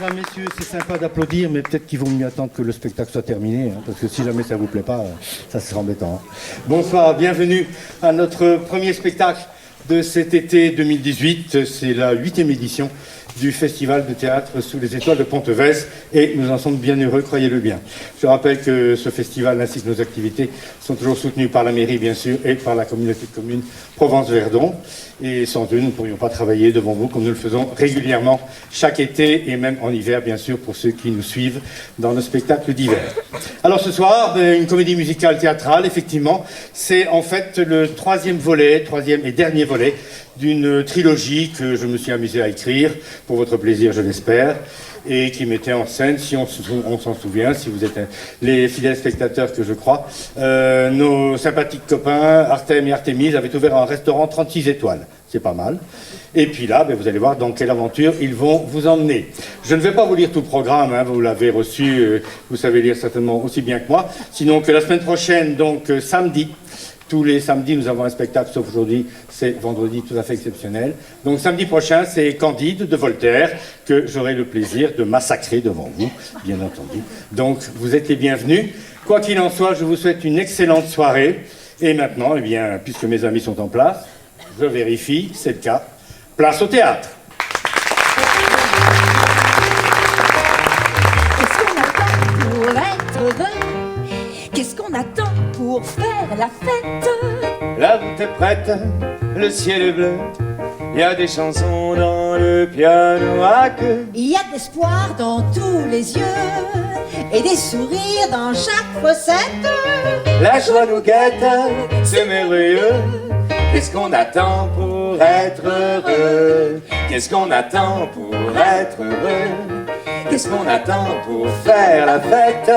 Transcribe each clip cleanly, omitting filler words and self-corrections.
Mesdames, messieurs, c'est sympa d'applaudir, mais peut-être qu'il vaut mieux attendre que le spectacle soit terminé, hein, parce que si jamais ça vous plaît pas, ça sera embêtant. Hein. Bonsoir, bienvenue à notre premier spectacle de cet été 2018. C'est la 8e édition du Festival de théâtre sous les étoiles de Pontevès, et nous en sommes bien heureux, croyez-le bien. Je rappelle que ce festival ainsi que nos activités sont toujours soutenues par la mairie, bien sûr, et par la communauté de communes Provence-Verdon. Et sans eux, nous ne pourrions pas travailler devant vous comme nous le faisons régulièrement chaque été, et même en hiver, bien sûr, pour ceux qui nous suivent dans nos spectacles d'hiver. Alors ce soir, une comédie musicale théâtrale, effectivement, c'est en fait le troisième et dernier volet d'une trilogie que je me suis amusé à écrire, pour votre plaisir, je l'espère, et qui mettait en scène, si on s'en souvient, si vous êtes les fidèles spectateurs que je crois, nos sympathiques copains Artem et Artémise avaient ouvert un restaurant 36 étoiles. C'est pas mal. Et puis là, vous allez voir dans quelle aventure ils vont vous emmener. Je ne vais pas vous lire tout le programme, hein, vous l'avez reçu, vous savez lire certainement aussi bien que moi. Sinon que la semaine prochaine, donc samedi, tous les samedis, nous avons un spectacle, sauf aujourd'hui, c'est vendredi tout à fait exceptionnel. Donc samedi prochain, c'est Candide de Voltaire, que j'aurai le plaisir de massacrer devant vous, bien entendu. Donc vous êtes les bienvenus. Quoi qu'il en soit, je vous souhaite une excellente soirée. Et maintenant, eh bien, puisque mes amis sont en place, je vérifie, c'est le cas. Place au théâtre. Qu'est-ce qu'on attend pour être heureux? Qu'est-ce qu'on attend pour faire la fête? La route est prête, le ciel est bleu, il y a des chansons dans le piano à queue. Il y a de l'espoir dans tous les yeux et des sourires dans chaque fossette. La joie nous guette, c'est merveilleux. Qu'est-ce qu'on attend pour être heureux? Qu'est-ce qu'on attend pour être heureux? Qu'est-ce qu'on attend pour faire la fête?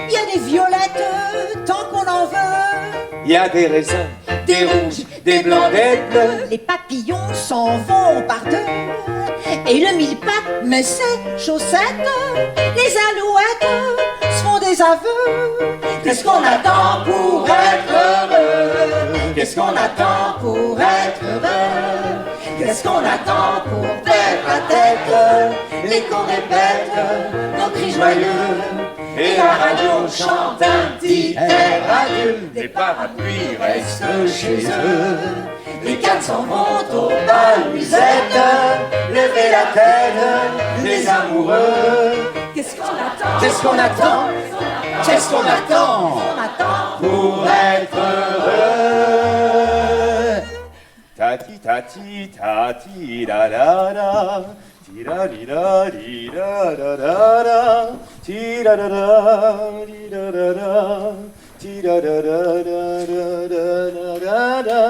Il y a des violettes tant qu'on en veut. Il y a des raisins, des rouges, des blancs, des bleus. Les papillons s'en vont par deux et le mille-pattes met ses chaussettes. Les alouettes se font des aveux. Qu'est-ce qu'on attend pour être heureux? Qu'est-ce qu'on attend pour être heureux? Qu'est-ce qu'on attend pour perdre la tête? L'écho répète nos cris joyeux et la radio chante un petit air adieu. Les parapluies restent chez eux, les cannes s'en vont au bal musette. levez la tête, les amoureux. Qu'est-ce qu'on attend? Qu'est-ce qu'on attend? Qu'est-ce qu'on attend pour être heureux? Tati tati tati la la la, ti la li la li la la la la, ti la la la li la la la, ti la la la la la la la.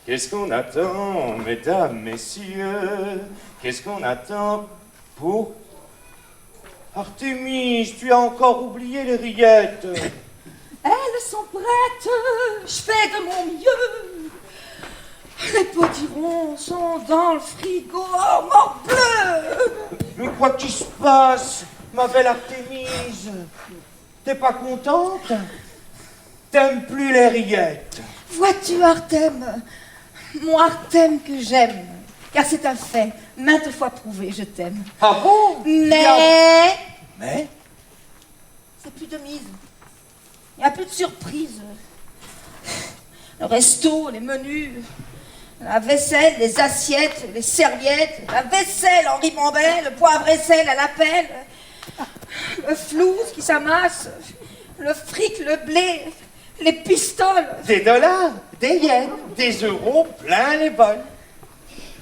Qu'est-ce qu'on attend, mesdames, messieurs? Qu'est-ce qu'on attend pour Artémise, tu as encore oublié les rillettes. Elles sont prêtes, je fais de mon mieux. Les potirons sont dans le frigo, oh morbleu! Mais quoi qu'il se passe, ma belle Artémise? T'es pas contente? T'aimes plus les rillettes? Vois-tu, Artem, mon Artem que j'aime, car c'est un fait, maintes fois prouvé, je t'aime. Ah bon? Mais c'est plus de mise. Il n'y a plus de surprise. Le resto, les menus, la vaisselle, les assiettes, les serviettes, la vaisselle en ribambelle, le poivre et sel à la pelle, le flouze qui s'amasse, le fric, le blé, les pistoles. Des dollars, des yens, des euros, plein les bols.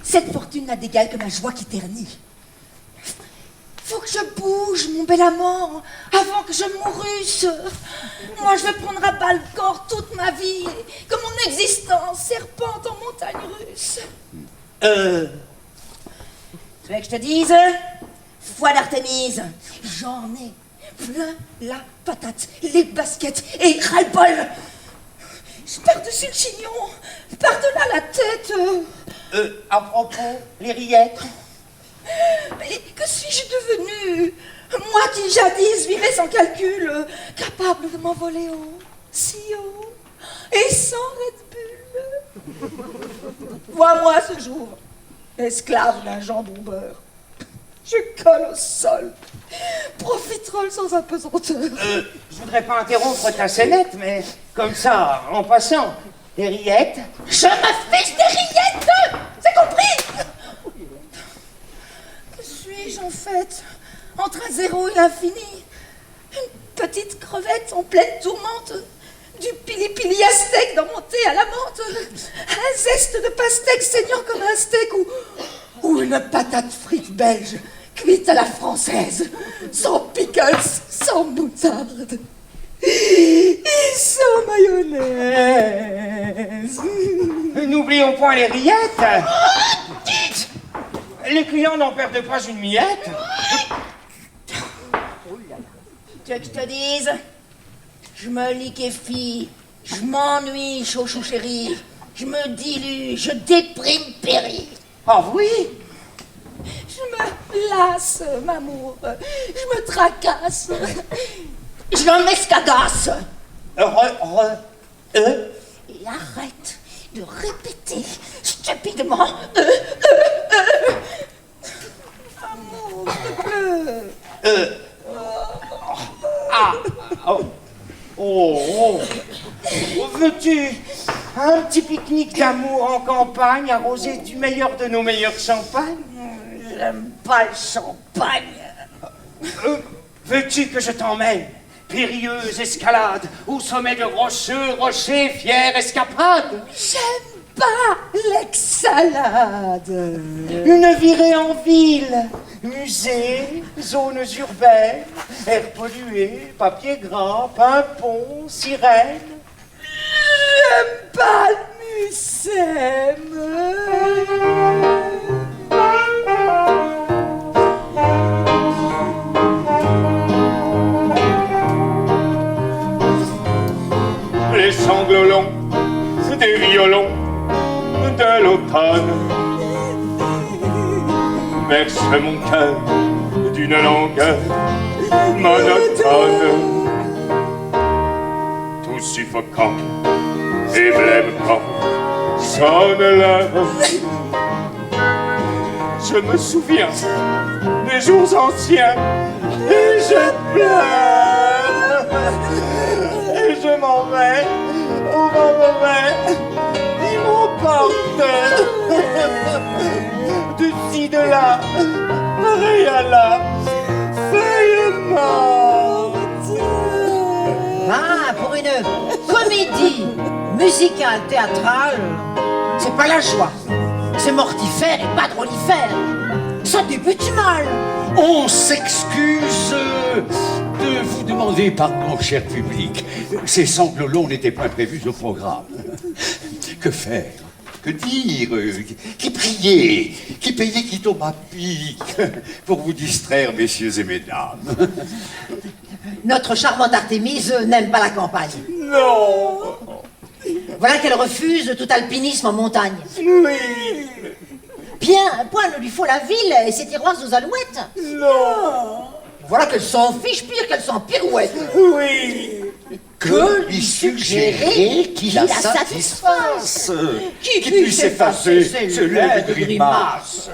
Cette fortune n'a d'égal que ma joie qui ternit. Faut que je bouge, mon bel amant, avant que je mourrusse. Moi, je vais prendre à bas le corps toute ma vie, que mon existence serpente en montagne russe. Tu veux que je te dise? Foi d'Artémise, j'en ai plein la patate, les baskets et ras-le-bol. Je par-dessus le chignon, par-delà la tête. À propos, les rillettes. Mais que suis-je devenue? Moi qui jadis vivais sans calcul, capable de m'envoler haut, si haut, et sans Red Bull. Vois-moi ce jour, esclave d'un jambon beurre. Je colle au sol. Profiterole sans apesanteur. Je voudrais pas interrompre ta scénette, mais comme ça, en passant, des rillettes. Je me fiche des rillettes. C'est compris? Que suis-je en fait? Entre un zéro et l'infini. Une petite crevette en pleine tourmente. Du pili-pili aztèque dans mon thé à la menthe. Un zeste de pastèque saignant comme un steak ou une patate frite belge cuite à la française. Sans pickles, sans moutarde. Et sans mayonnaise. N'oublions point les rillettes. Les clients n'en perdent pas une miette. Tu veux que je te dise? Je me liquéfie, je m'ennuie, chouchou chéri. Je me dilue, je déprime, péri. Ah oui? Je me lasse, m'amour. Je me tracasse. Je m'escagasse. Et arrête de répéter stupidement. Amour, s'il te plaît. Oh, veux-tu un petit pique-nique d'amour en campagne, arrosé du meilleur de nos meilleurs champagnes? J'aime pas le champagne. Veux-tu que je t'emmène, périlleuse escalade, au sommet de rocheux rochers, fière escapade? J'aime pas l'exsalade. Une virée en ville, musée, zones urbaines, air pollué, papier gras, pimpon, sirène. J'aime pas le mucem. Les sanglots longs des violons de l'automne bercent mon cœur d'une longueur monotone, tout suffocant et blême quand sonne l'heure. Je me souviens des jours anciens et je pleure et je m'en vais au vent mauvais. Ils m'emportent de ci de là, pareil à la feuille morte. Ah, pour une comédie musicale théâtrale, c'est pas la joie. C'est mortifère et pas drôlifère. Ça débute mal. On s'excuse de vous demander pardon, cher public. Ces sanglots longs n'étaient pas prévus au programme. Que faire? Que dire? Qui prier? Qui payer qui tombe à pic? Pour vous distraire, messieurs et mesdames. Notre charmante Artémise n'aime pas la campagne. Non. Voilà qu'elle refuse tout alpinisme en montagne. Oui. Bien, point ne lui faut la ville et ses tiroirs aux alouettes. Non. Voilà qu'elle s'en fiche pire qu'elle s'en pirouette. Oui. Que lui suggérer qu'il la satisfasse? Qui puisse effacer ce laid de grimace?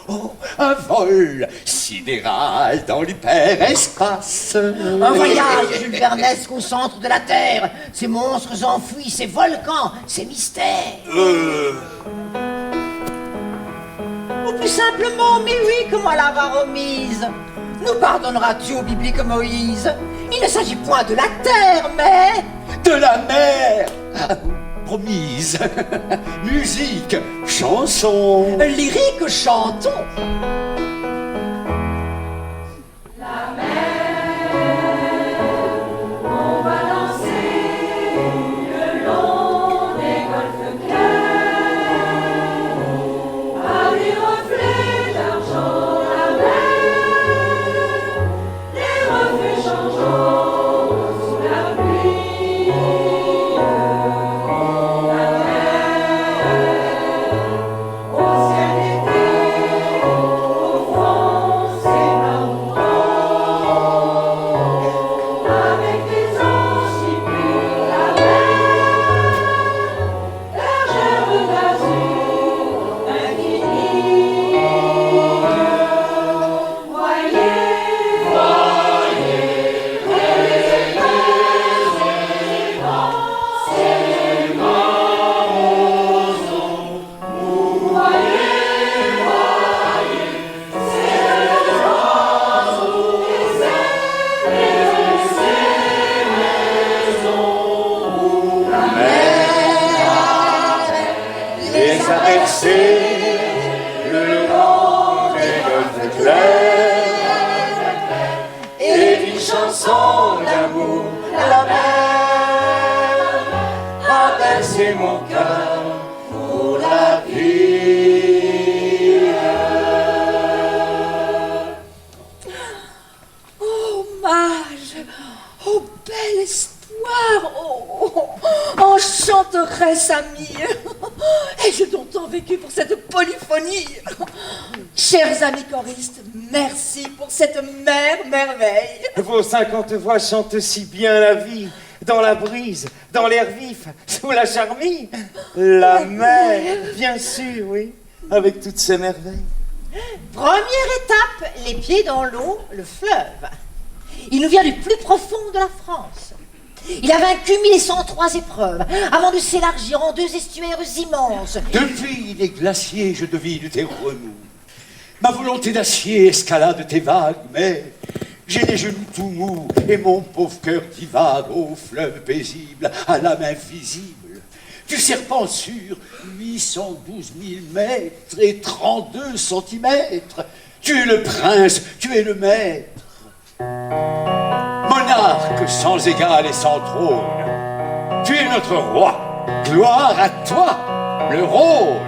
Oh, un vol sidéral dans l'hyperespace. Un voyage Jules Vernesque au centre de la Terre. Ces monstres enfouis, ces volcans, ces mystères. Ou plus simplement, mais oui, comme à la va remise. Nous pardonneras-tu au biblique Moïse? Il ne s'agit point de la terre, mais de la mer promise. Musique, chanson, lyrique, chantons. C'est une chanson d'amour, la mer a bercé mon cœur pour la vie. Hommage, oh bel espoir, oh, enchanteresse amie, ai-je longtemps vécu pour cette polyphonie. Chers amis choristes, merci pour cette merveille. Vos 50 voix chantent si bien la vie, dans la brise, dans l'air vif, sous la charmille. La mer, bien sûr, oui, avec toutes ces merveilles. Première étape, les pieds dans l'eau, le fleuve. Il nous vient du plus profond de la France. Il a vaincu 1103 épreuves avant de s'élargir en 2 estuaires immenses. Depuis les glaciers, je devine tes remous. Ma volonté d'acier escalade tes vagues, mais j'ai les genoux tout mous et mon pauvre cœur divague au fleuve paisible, à l'âme invisible. Du serpent sur 812 000 mètres et 32 centimètres. Tu es le prince, tu es le maître. Monarque sans égal et sans trône, tu es notre roi, gloire à toi, le rôle.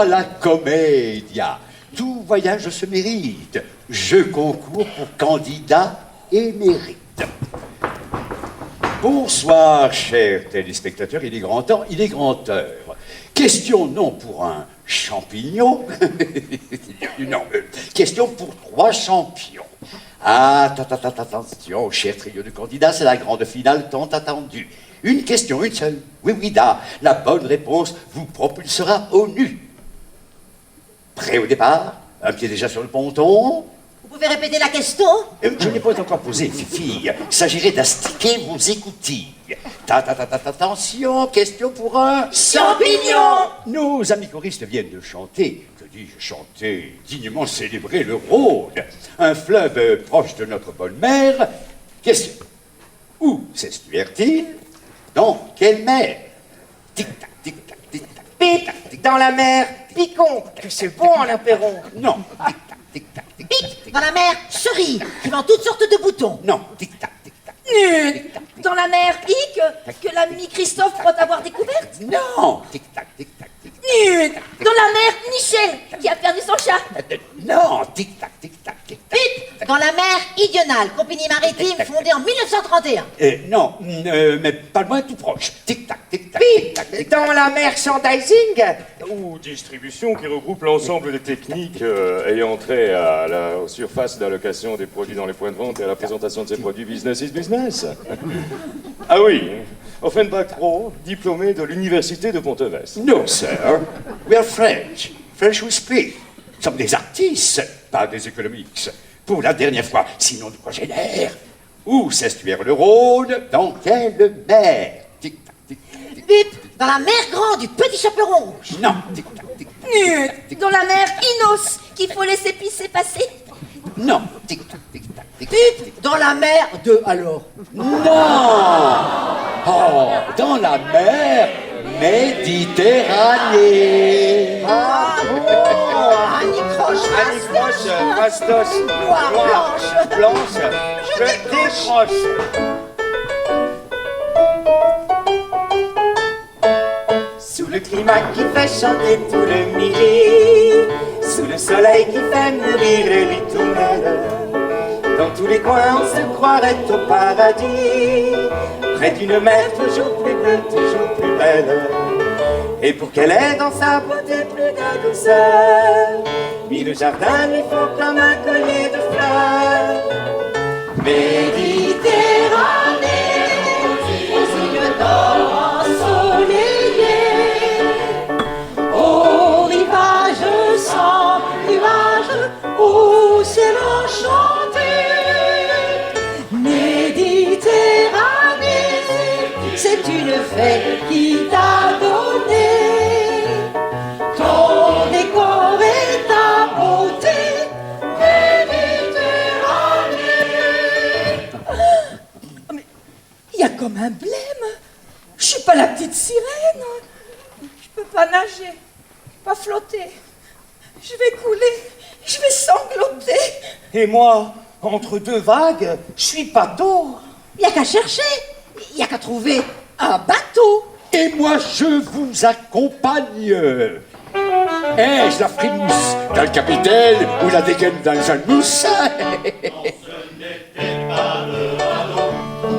La commedia. Tout voyage se mérite. Je concours pour candidat émérite. Bonsoir, chers téléspectateurs. Il est grand temps, il est grand heure. Question non pour un champignon. Non, question pour 3 champions. Attention, cher trio de candidats, c'est la grande finale tant attendue. Une question, une seule. Oui, la bonne réponse vous propulsera au nu. Prêt au départ? Un pied déjà sur le ponton? Vous pouvez répéter la question? Je n'ai pas encore posé, Fifi. Il s'agirait d'astiquer vos écoutilles. Attention, question pour un champignon. Nos amis choristes viennent de chanter, que dis-je chanter, dignement célébrer le Rhône, un fleuve proche de notre bonne mère. Question. Où s'estuaire-t-il? Dans quelle mer? Tic-tac, tic-tac, tic-tac. Pipe dans la mer, Picon, que c'est bon en apéron. Non. Tic-tac, tic-tac, tic-tac. Pique dans la mer, cerise, qui vend toutes sortes de boutons. Non. Tic-tac, tic-tac. Dans la mer Hic, que l'ami Christophe croit avoir découverte. Non. Tic-tac, tic-tac, tic-tac. Dans la mer Michel, qui a perdu son chat. Non. Tic-tac, tic-tac, tic-tac. Pipe dans la mer, Méridionale, compagnie maritime fondée en 1931. Non, mais pas loin, tout proche. Tic-tac, tic-tac, tic-tac, Vite, dans la merchandising. Ou distribution qui regroupe l'ensemble des techniques ayant trait à la surface d'allocation des produits dans les points de vente et à la présentation de ces produits business is business. Ah oui, Offenbach Pro, diplômé de l'université de Ponteves. No, sir. We are French. French we speak. Nous sommes des artistes, pas des économiques. Pour la dernière fois, sinon nous progénères. Où s'estuaire le Rhône? Dans quelle mer? Tic-tac, tic-tac, tic-tac. Bip, dans la mer Grande du Petit Chaperon Rouge. Non, tic-tac, tic-tac. Dans la mer Inos, qu'il faut laisser pisser passer. Non, tic-tac, tic-tac, tic-tac. Bip, dans la mer de alors. Non! Oh, dans la mer Méditerranée. Ah bon, Annie Croche, Annie Croche, Fastos, Noire, blanche, je décroche. Sous le climat qui fait chanter tout le midi, sous le soleil qui fait mûrir les ritournelles, dans tous les coins on se croirait au paradis, près d'une mer toujours plus bleue, toujours plus belle. Et pour qu'elle ait dans sa beauté plus de douceur, mille jardins lui font comme un collier de fleurs. Méditerranée, aux îles d'or ensoleillées, au rivage sans nuages, au ciel enchanté. Méditerranée, c'est une fête qui t'a donné ton décor et ta beauté. Il y a comme un blême. Je suis pas la petite sirène. Je peux pas nager, pas flotter. Je vais couler, je vais sangloter. Et moi, entre deux vagues, je suis bateau. Il n'y a qu'à chercher, il n'y a qu'à trouver un bateau. Et moi, je vous accompagne. Ai-je la frimousse d'un capitaine ou la dégaine d'un jeune mousse?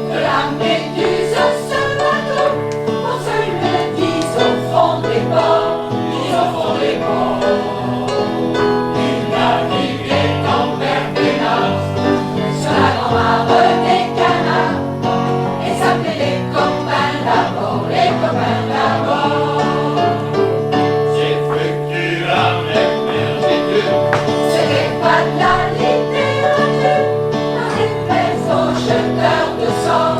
La méduse ce bateau, on se le dit au fond des bords, mis au fond des bords. Il naviguait en mer Pénasse, sur la grand-mare des canards, et s'appelait les copains d'abord, les copains d'abord. J'ai cru que tu ramènes mergitude, c'était pas de la littérature, mais au jeteur de sang,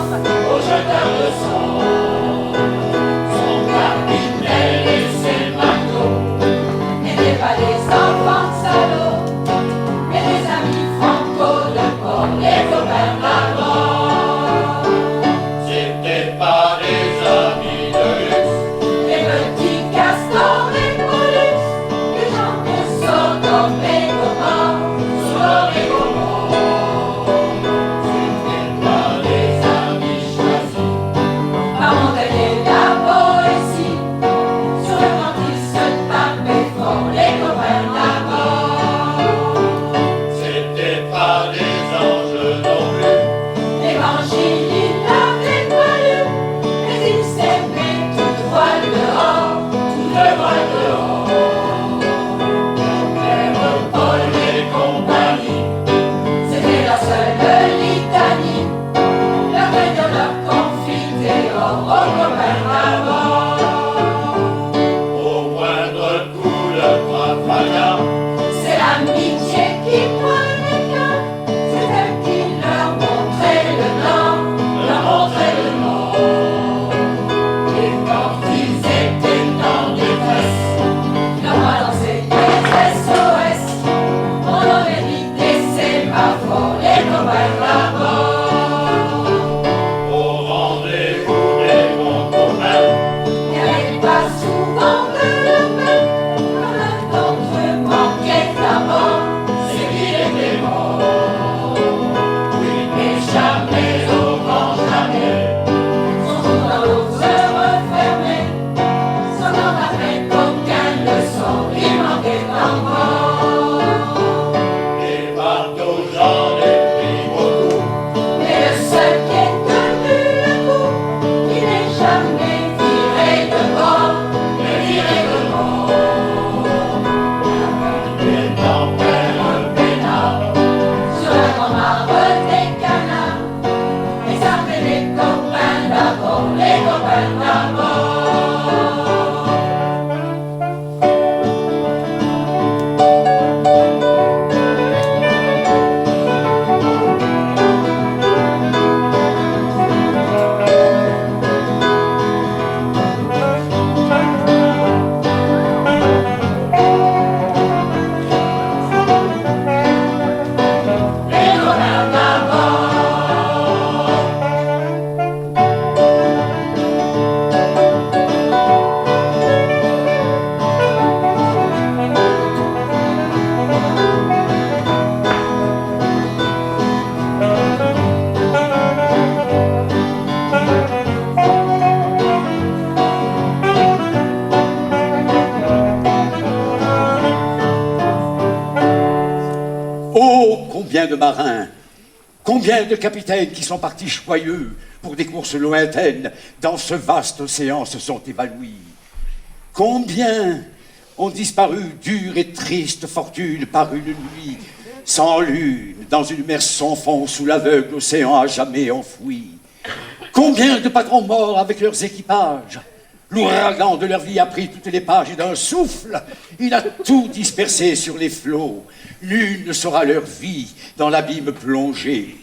au jeteur de sang. Son cardinal et ses matelots n'étaient pas des enfants salauds, mais des amis franco de bord, les copains d'avant. C'étaient pas des amis de luxe, des petits castors et mollusques, des gens de Sodome et Gomorrhe, Sodome et Gomorrhe. C'était pas des amis choisis par les copains d'abord, les copains d'abord. Combien de marins, combien de capitaines qui sont partis joyeux pour des courses lointaines dans ce vaste océan se sont évanouis. Combien ont disparu dure et triste fortune par une nuit sans lune, dans une mer sans fond sous l'aveugle océan à jamais enfoui. Combien de patrons morts avec leurs équipages. L'ouragan de leur vie a pris toutes les pages et d'un souffle, il a tout dispersé sur les flots. Nul ne saura leur vie dans l'abîme plongé.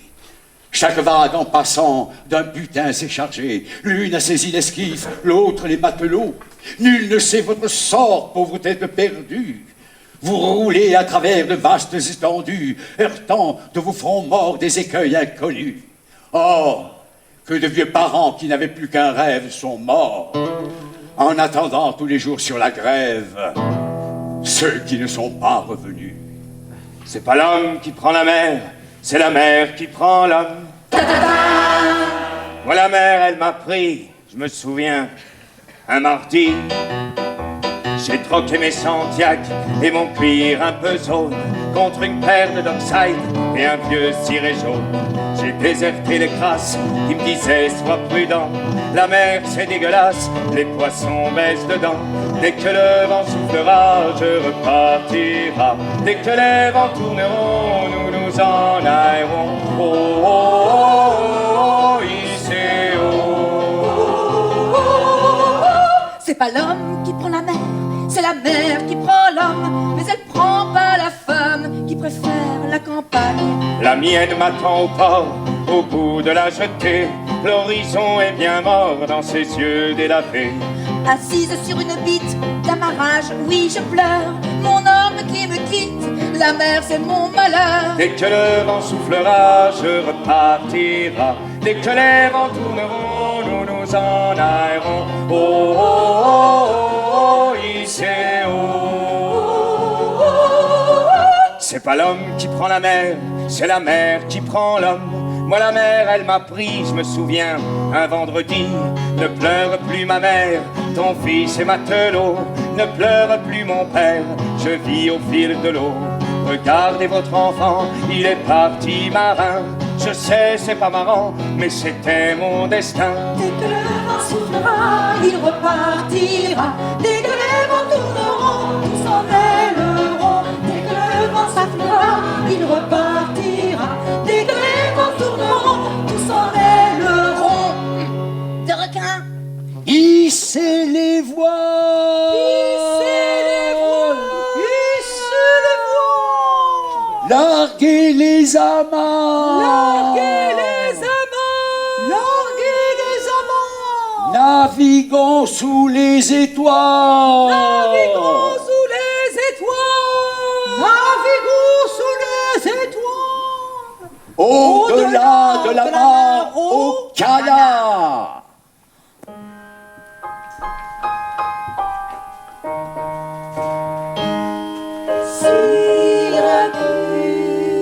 Chaque vague en passant d'un butin s'est chargé. L'une a saisi l'esquif, l'autre les matelots. Nul ne sait votre sort, pauvre tête perdue. Vous roulez à travers de vastes étendues, heurtant de vos fronts morts des écueils inconnus. Or, que de vieux parents qui n'avaient plus qu'un rêve sont morts, en attendant tous les jours sur la grève ceux qui ne sont pas revenus. C'est pas l'homme qui prend la mer, c'est la mer qui prend l'homme. Moi la mer, elle m'a pris, je me souviens, un mardi. J'ai troqué mes Santiago et mon cuir un peu jaune contre une paire de Dockside et un vieux ciré jaune. J'ai déserté les crasses qui me disaient sois prudent, la mer c'est dégueulasse, les poissons baissent dedans. Dès que le vent soufflera, je repartira. Dès que les vents tourneront, nous nous en aillerons. Oh, oh, oh, oh, ici, oh. C'est pas l'homme qui prend la mer, c'est la mer qui prend l'homme, mais elle prend pas la femme qui préfère la campagne. La mienne m'attend au port, au bout de la jetée. L'horizon est bien mort dans ses yeux délavés. Assise sur une bite d'amarrage, oui je pleure, mon homme qui me quitte, la mer c'est mon malheur. Dès que le vent soufflera, je repartira. Dès que les vents tourneront, nous nous en aillerons. Oh, oh, oh, oh, ici, oh. C'est pas l'homme qui prend la mer, c'est la mer qui prend l'homme. Moi la mer, elle m'a pris, je me souviens, un vendredi. Ne pleure plus ma mère, ton fils est matelot. Ne pleure plus mon père, je vis au fil de l'eau. Regardez votre enfant, il est parti marin. Je sais, c'est pas marrant, mais c'était mon destin. Dès que le vent soufflera, il repartira. Dès que les vents tourneront, tous s'en mêleront. Dès que le vent soufflera, il repartira. Dès que les vents tourneront, tous s'en mêleront. De requins, Hissez les voiles, hissez les voiles, hissez les voiles. larguez les amarres, Larguez les amants, larguez les amants. naviguons sous les étoiles, Naviguons sous les étoiles, naviguons sous les étoiles. au-delà de la mare, au canard.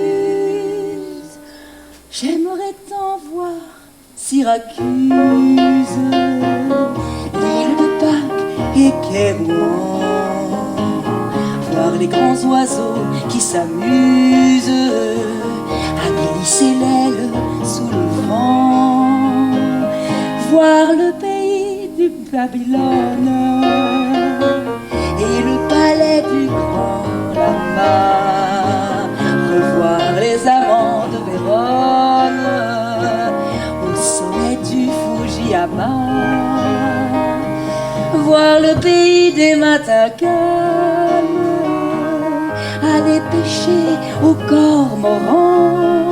Syracuse, j'aimerais t'en voir, Syracuse, l'île de Pâques et Kérouan, voir les grands oiseaux qui s'amusent à glisser l'aile sous le vent, voir le pays du Babylone et le palais du grand Lama, revoir les amants de Vérone au soleil là-bas, voir le pays des matins calmes, aller pêcher au cormoran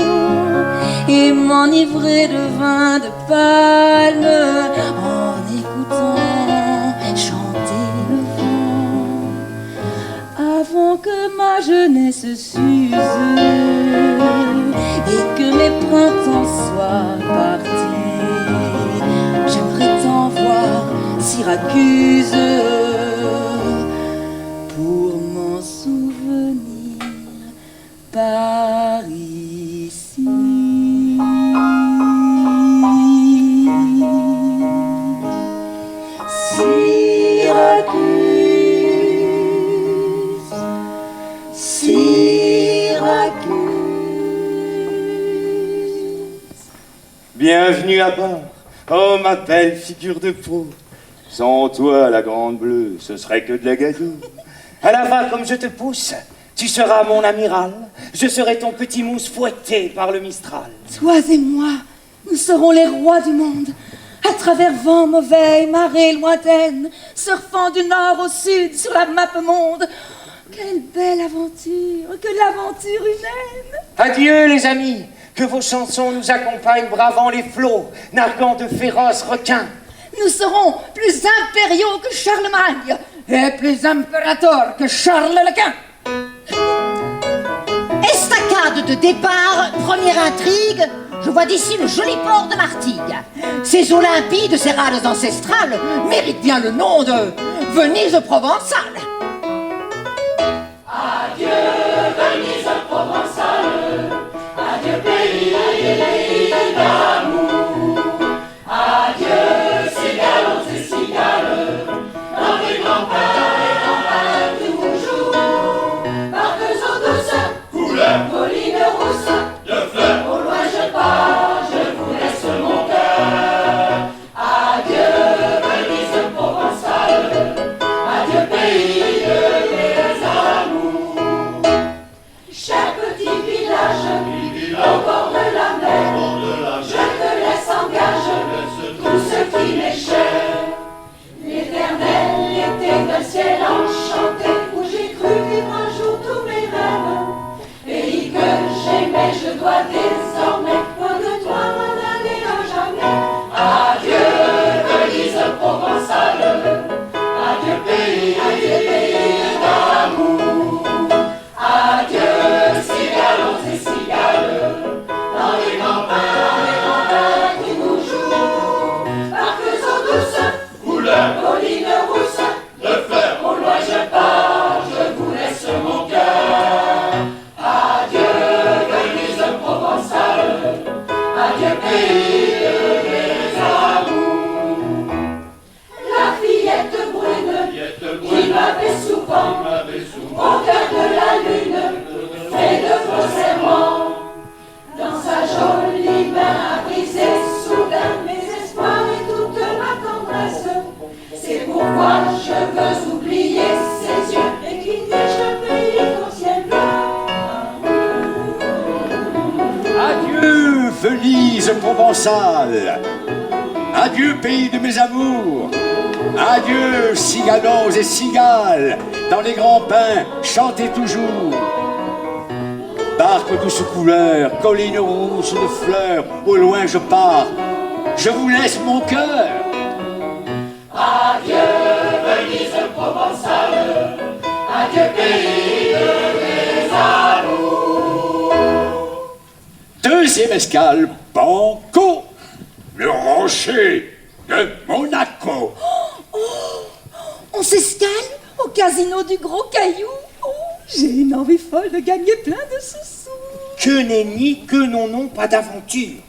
et m'enivrer de vin de palme en écoutant chanter le vent. Avant que ma jeunesse s'use et que mes printemps soient partis, j'aimerais t'en voir Syracuse pour m'en souvenir par ici. Syracuse, Syracuse. Bienvenue à bord, oh ma belle figure de peau. Sans toi, la grande bleue, ce serait que de la gadoue. À la va comme je te pousse, tu seras mon amiral, je serai ton petit mousse fouetté par le Mistral. Toi et moi, nous serons les rois du monde, à travers vents mauvais, marées lointaines, surfant du nord au sud sur la map monde. Quelle belle aventure, que l'aventure humaine! Adieu les amis, que vos chansons nous accompagnent bravant les flots, narguant de féroces requins. Nous serons plus impériaux que Charlemagne et plus impérateurs que Charles le Quint. Estacade de départ, première intrigue. Je vois d'ici le joli port de Martigues. Ces Olympides, ces rades ancestrales, méritent bien le nom de Venise provençale. Adieu Venise provençale, adieu pays d'amour, adieu cigales et cigales, dans les campagnes toujours, barques eaux douces, couleurs, collines rousses, de fleurs, au loin je pars, je vous laisse mon cœur. Adieu Venise provençale, adieu pays de mes amours. Cher petit village, au bord de la mer, je te laisse en gage tout ce qui m'est cher. L'éternel était d'un ciel enchanté où j'ai cru vivre un jour tous mes rêves. Pays que j'aimais, je dois désormais loin de toi m'en aller à jamais. Adieu Venise provençale, adieu pays d'amour. Adieu cigales et cigales, dans les campagnes toujours, barques eaux douces, couleurs, collines rousses, de fleurs, au loin je pars, je vous laisse mon cœur. Adieu Venise provençale, adieu pays de mes amours. La fillette brune qui m'avait souvent au cœur de la lune fait de faux serments. Dans sa jolie main a brisé soudain mes espoirs et toute ma tendresse. C'est pourquoi je veux oublier ses yeux et quitter ce pays au ciel bleu. Adieu, Venise provençale. Adieu, pays de mes amours. Adieu, cigalos et cigales. Dans les grands pins, chantez toujours. Barques douces couleurs, collines rousses de fleurs, au loin je pars. Je vous laisse mon cœur. Adieu Venise provençale, adieu pays de mes amours. Deuxième escale, Banco, le rocher de Monaco. On s'escale au casino du Gros Caillou. Oh, j'ai une envie folle de gagner plein de sous-sous. Que nenni, que non, pas d'aventure.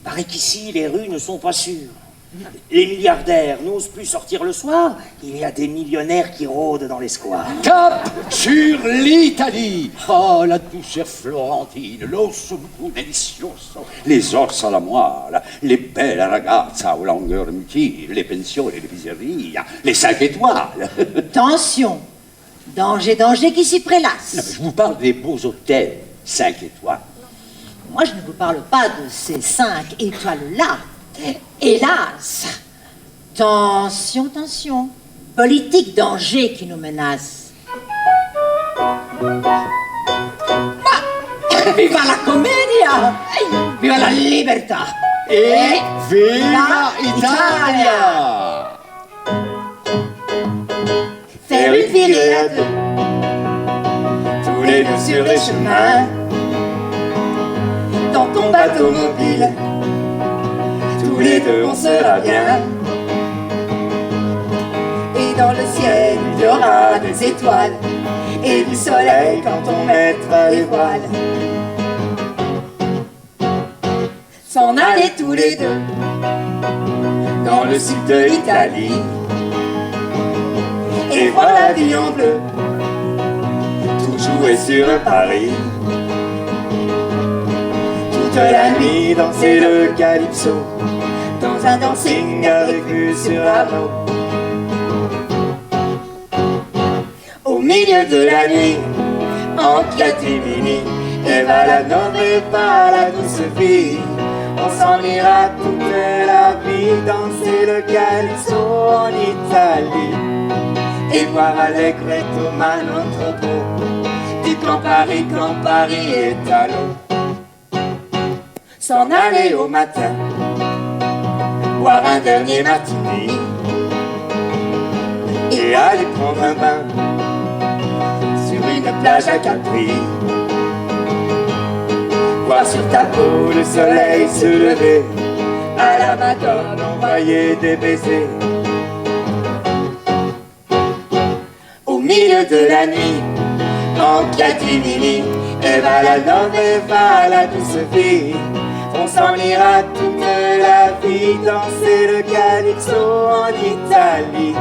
Paraît qu'ici, les rues ne sont pas sûres. Les milliardaires n'osent plus sortir le soir. Il y a des millionnaires qui rôdent dans les squares. Cap sur l'Italie. Oh, la douceur florentine, l'osso delicioso, les os à la moelle, les belles ragazze aux longueurs mutile, les pensions et les pizzeries, les 5 étoiles. Attention, danger qui s'y prélasse. Non, mais je vous parle des beaux hôtels 5 étoiles. Moi, je ne vous parle pas de ces 5 étoiles-là. Hélas, tension, tension, politique danger qui nous menace. Viva la commedia! Viva la libertà! Et viva Italia! Faire une virée à deux, Tous les deux sur les chemins, dans ton bateau mobile, tous les deux on sera bien. et dans le ciel, il y aura des étoiles et du soleil quand on mettra les voiles. S'en aller tous les deux Dans le sud de l'Italie, et voir la vie en bleu. tout jouer sur Paris. Toute la nuit danser le calypso, Dans un dancing avec vue sur Arnaud. au milieu de la nuit, En catimini, et va la nomme et va la douce vie. On s'en ira toute la vie danser le calypso en Italie. Et voir Allegretto Manontropo du quand Paris est à l'eau. S'en aller au matin, boire un dernier martini et aller prendre un bain sur une plage à Capri. Voir sur ta peau le soleil se lever, à la Madone envoyer des baisers. Au milieu de la nuit, en catimini, et va la nomme et va la douce vie. On s'en ira toute la vie danser le calypso en Italie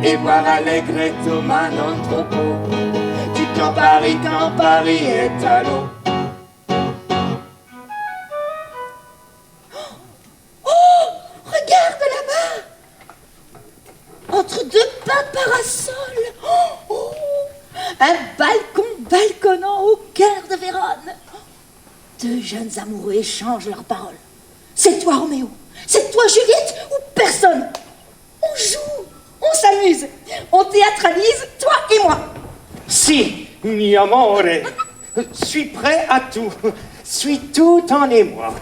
et voir Allegretto Manontropo du quand Paris est à l'eau. regarde là-bas, entre deux pins de parasol, un balcon balconnant au cœur de Vérone. Deux jeunes amoureux échangent leurs paroles. C'est toi Roméo, c'est toi Juliette ou personne. On joue, on s'amuse, on théâtralise, toi et moi. Si, mi amore, suis prêt à tout, suis tout en émoi.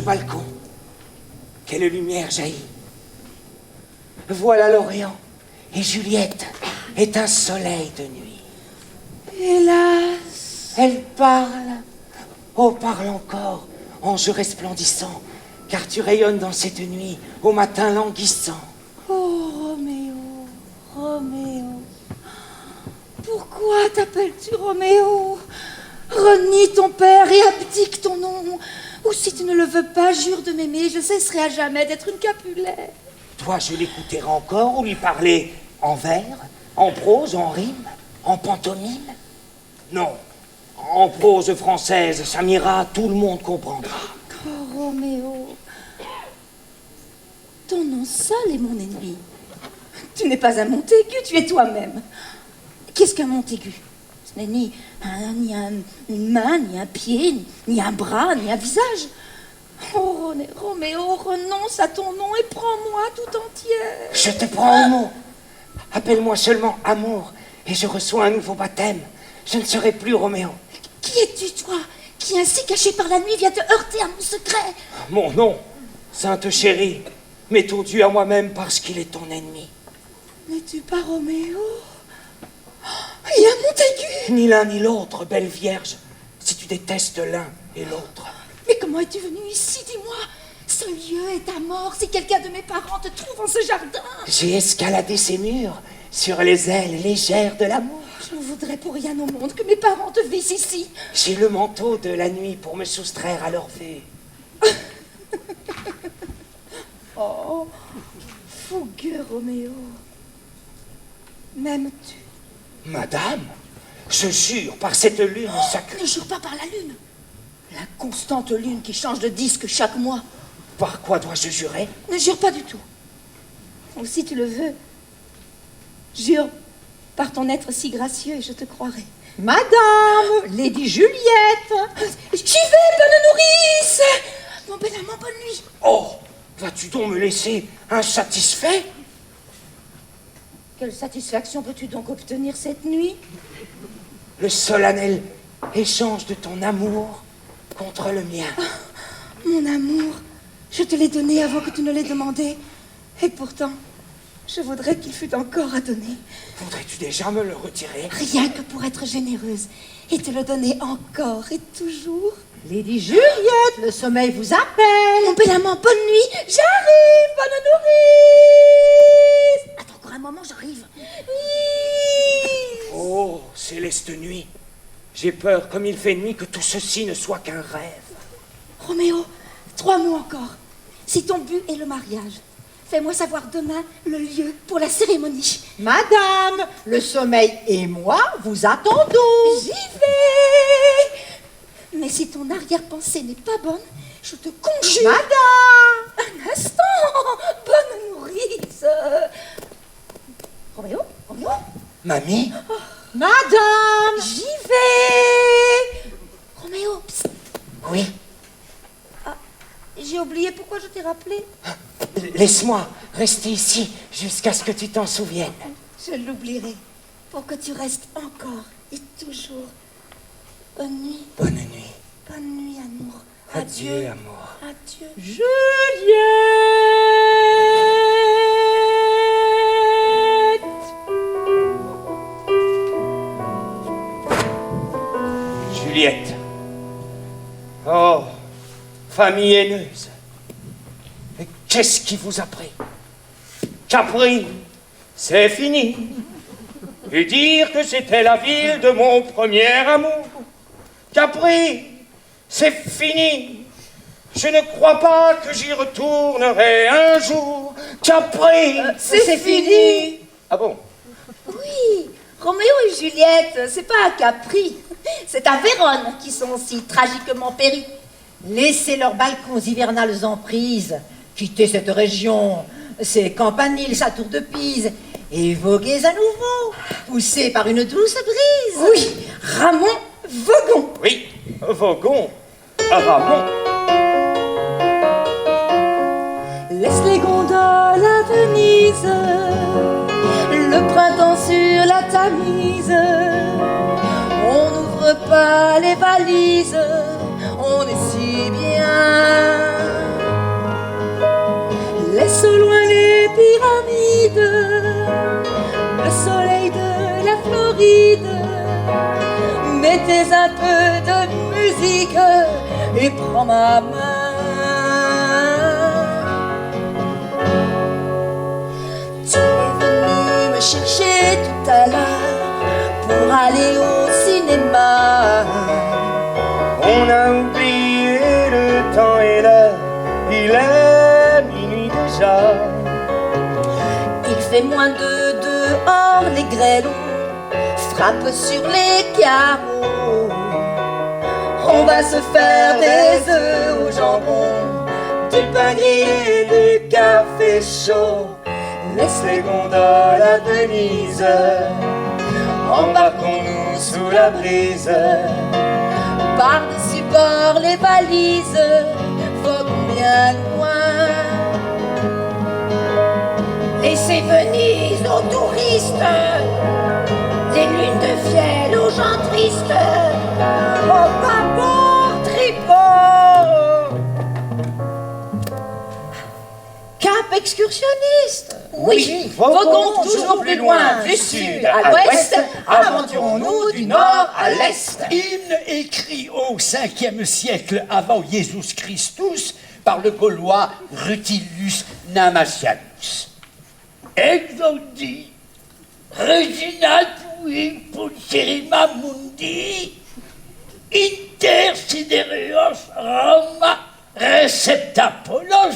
Balcon, quelle lumière jaillit. Voilà l'Orient, et Juliette est un soleil de nuit. Hélas, Elle parle, oh parle encore, ange resplendissant, car tu rayonnes dans cette nuit, au matin languissant. oh Roméo, Roméo, pourquoi t'appelles-tu Roméo? Renie ton père et abdique ton nom. Ou si tu ne le veux pas, jure de m'aimer, je cesserai à jamais d'être une Capulet. Toi, je l'écouterai encore ou lui parler en vers, en prose, en rime, en pantomime? Non, en prose française, ça m'ira, tout le monde comprendra. Oh Roméo, ton nom seul est mon ennemi. Tu n'es pas un Montaigu, tu es toi-même. Qu'est-ce qu'un Montaigu? Ce n'est ni une main, ni un pied, ni un bras, ni un visage. Oh Roméo, renonce à ton nom et prends-moi tout entière. Je te prends au mot. Appelle-moi seulement amour et je reçois un nouveau baptême. Je ne serai plus Roméo. Qui es-tu, toi, qui ainsi caché par la nuit vient te heurter à mon secret? Mon nom, sainte chérie, m'est odieux à moi-même parce qu'il est ton ennemi. N'es-tu pas Roméo? Et un Montaigu? Ni l'un ni l'autre, belle vierge, si tu détestes l'un et l'autre. Mais comment es-tu venu ici, dis-moi? Ce lieu est ta mort si quelqu'un de mes parents te trouve en ce jardin. J'ai escaladé ces murs sur les ailes légères de l'amour. Je ne voudrais pour rien au monde que mes parents te vissent ici. J'ai le manteau de la nuit pour me soustraire à leur vue. Oh, fougueux, Roméo. M'aimes-tu? Madame, je jure par cette lune sacrée. Ne jure pas par la lune. La constante lune qui change de disque chaque mois. Par quoi dois-je jurer? Ne jure pas du tout. Ou si tu le veux, jure par ton être si gracieux et je te croirai. Madame, Lady Juliette. J'y vais, bonne nourrice. Mon bel amant, bonne nuit. Oh, vas-tu donc me laisser insatisfait? Quelle satisfaction peux-tu donc obtenir cette nuit? Le solennel échange de ton amour contre le mien. Mon amour, je te l'ai donné avant que tu ne l'aies demandé. Et pourtant, je voudrais qu'il fût encore à donner. Voudrais-tu déjà me le retirer? Rien que pour être généreuse et te le donner encore et toujours. Lady Juliette, le sommeil vous appelle. Mon bel amant, bonne nuit. J'arrive, bonne nourrice. Attends encore un moment, j'arrive. Oui. Oh, céleste nuit, j'ai peur, comme il fait nuit, que tout ceci ne soit qu'un rêve. Roméo, 3 mots encore. Si ton but est le mariage, fais-moi savoir demain le lieu pour la cérémonie. Madame, le sommeil et moi vous attendons. J'y vais. Mais si ton arrière-pensée n'est pas bonne, je te conjure. Madame. Un instant, bonne nourrice. Roméo, Roméo. Mamie? Madame. J'y vais. Roméo, psst. Oui? J'ai oublié pourquoi je t'ai rappelé. Laisse-moi rester ici jusqu'à ce que tu t'en souviennes. Je l'oublierai pour que tu restes encore et toujours. Bonne nuit. Bonne nuit. Bonne nuit, amour. Adieu, amour. Adieu. Juliette. Oh, famille haineuse. Et qu'est-ce qui vous a pris? Capri, c'est fini. Et dire que c'était la ville de mon premier amour. Capri, c'est fini. Je ne crois pas que j'y retournerai un jour. Capri, C'est fini. Ah bon? Oui, Roméo et Juliette, c'est pas à Capri, c'est à Vérone qui sont si tragiquement péris. Laissez leurs balcons hivernales en prise. Quittez cette région, ces campaniles, sa tour de Pise, et voguez à nouveau, poussés par une douce brise. Oui, Ramon Vogon. Oui, Vogon, Ramon. Laisse les gondoles à Venise, le printemps sur la Tamise. On n'ouvre pas les valises, on est si bien. Laisse au loin les pyramides, le soleil de la Floride. Mettez un peu de musique et prends ma main. Tu es venu me chercher tout à l'heure pour aller au cinéma. On a oublié le temps et l'heure, il est minuit déjà. Il fait moins de dehors, les grêlons frappent sur les carreaux. On va se faire des œufs au jambon, du pain grillé, du café chaud. Laisse les gondoles à Venise, embarquons-nous sous la brise. Par-dessus bord les valises, voguons bien loin. Laissez Venise aux touristes, les lunes de fiel aux gens tristes. Au bâbord tribord. Cap excursionniste. Oui, voguons toujours plus loin, du sud à l'ouest, aventurons-nous du nord à l'est. Hymne écrit au 5e siècle avant Jésus Christus par le Gaulois Rutilius Namasianus. Exaudi, Regina tui pulcherima mundi, inter sidereos Roma recepta polos.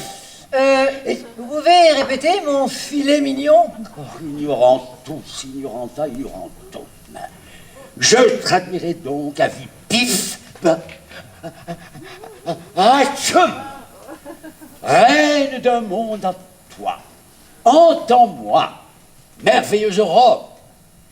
Vous pouvez répéter mon filet mignon? Oh, ignorant tous, ignoranta, ignorantum. Je traduirai donc à vie pif. Achum! Reine d'un monde à toi, entends-moi, merveilleuse Europe,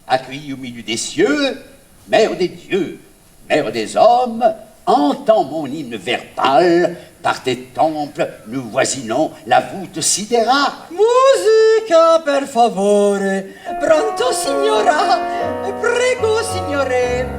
accueillie au milieu des cieux, mère des dieux, mère des hommes, entends mon hymne verbal, par tes temples, nous voisinons la voûte sidérale. Musica, per favore, pronto signora, prego signore.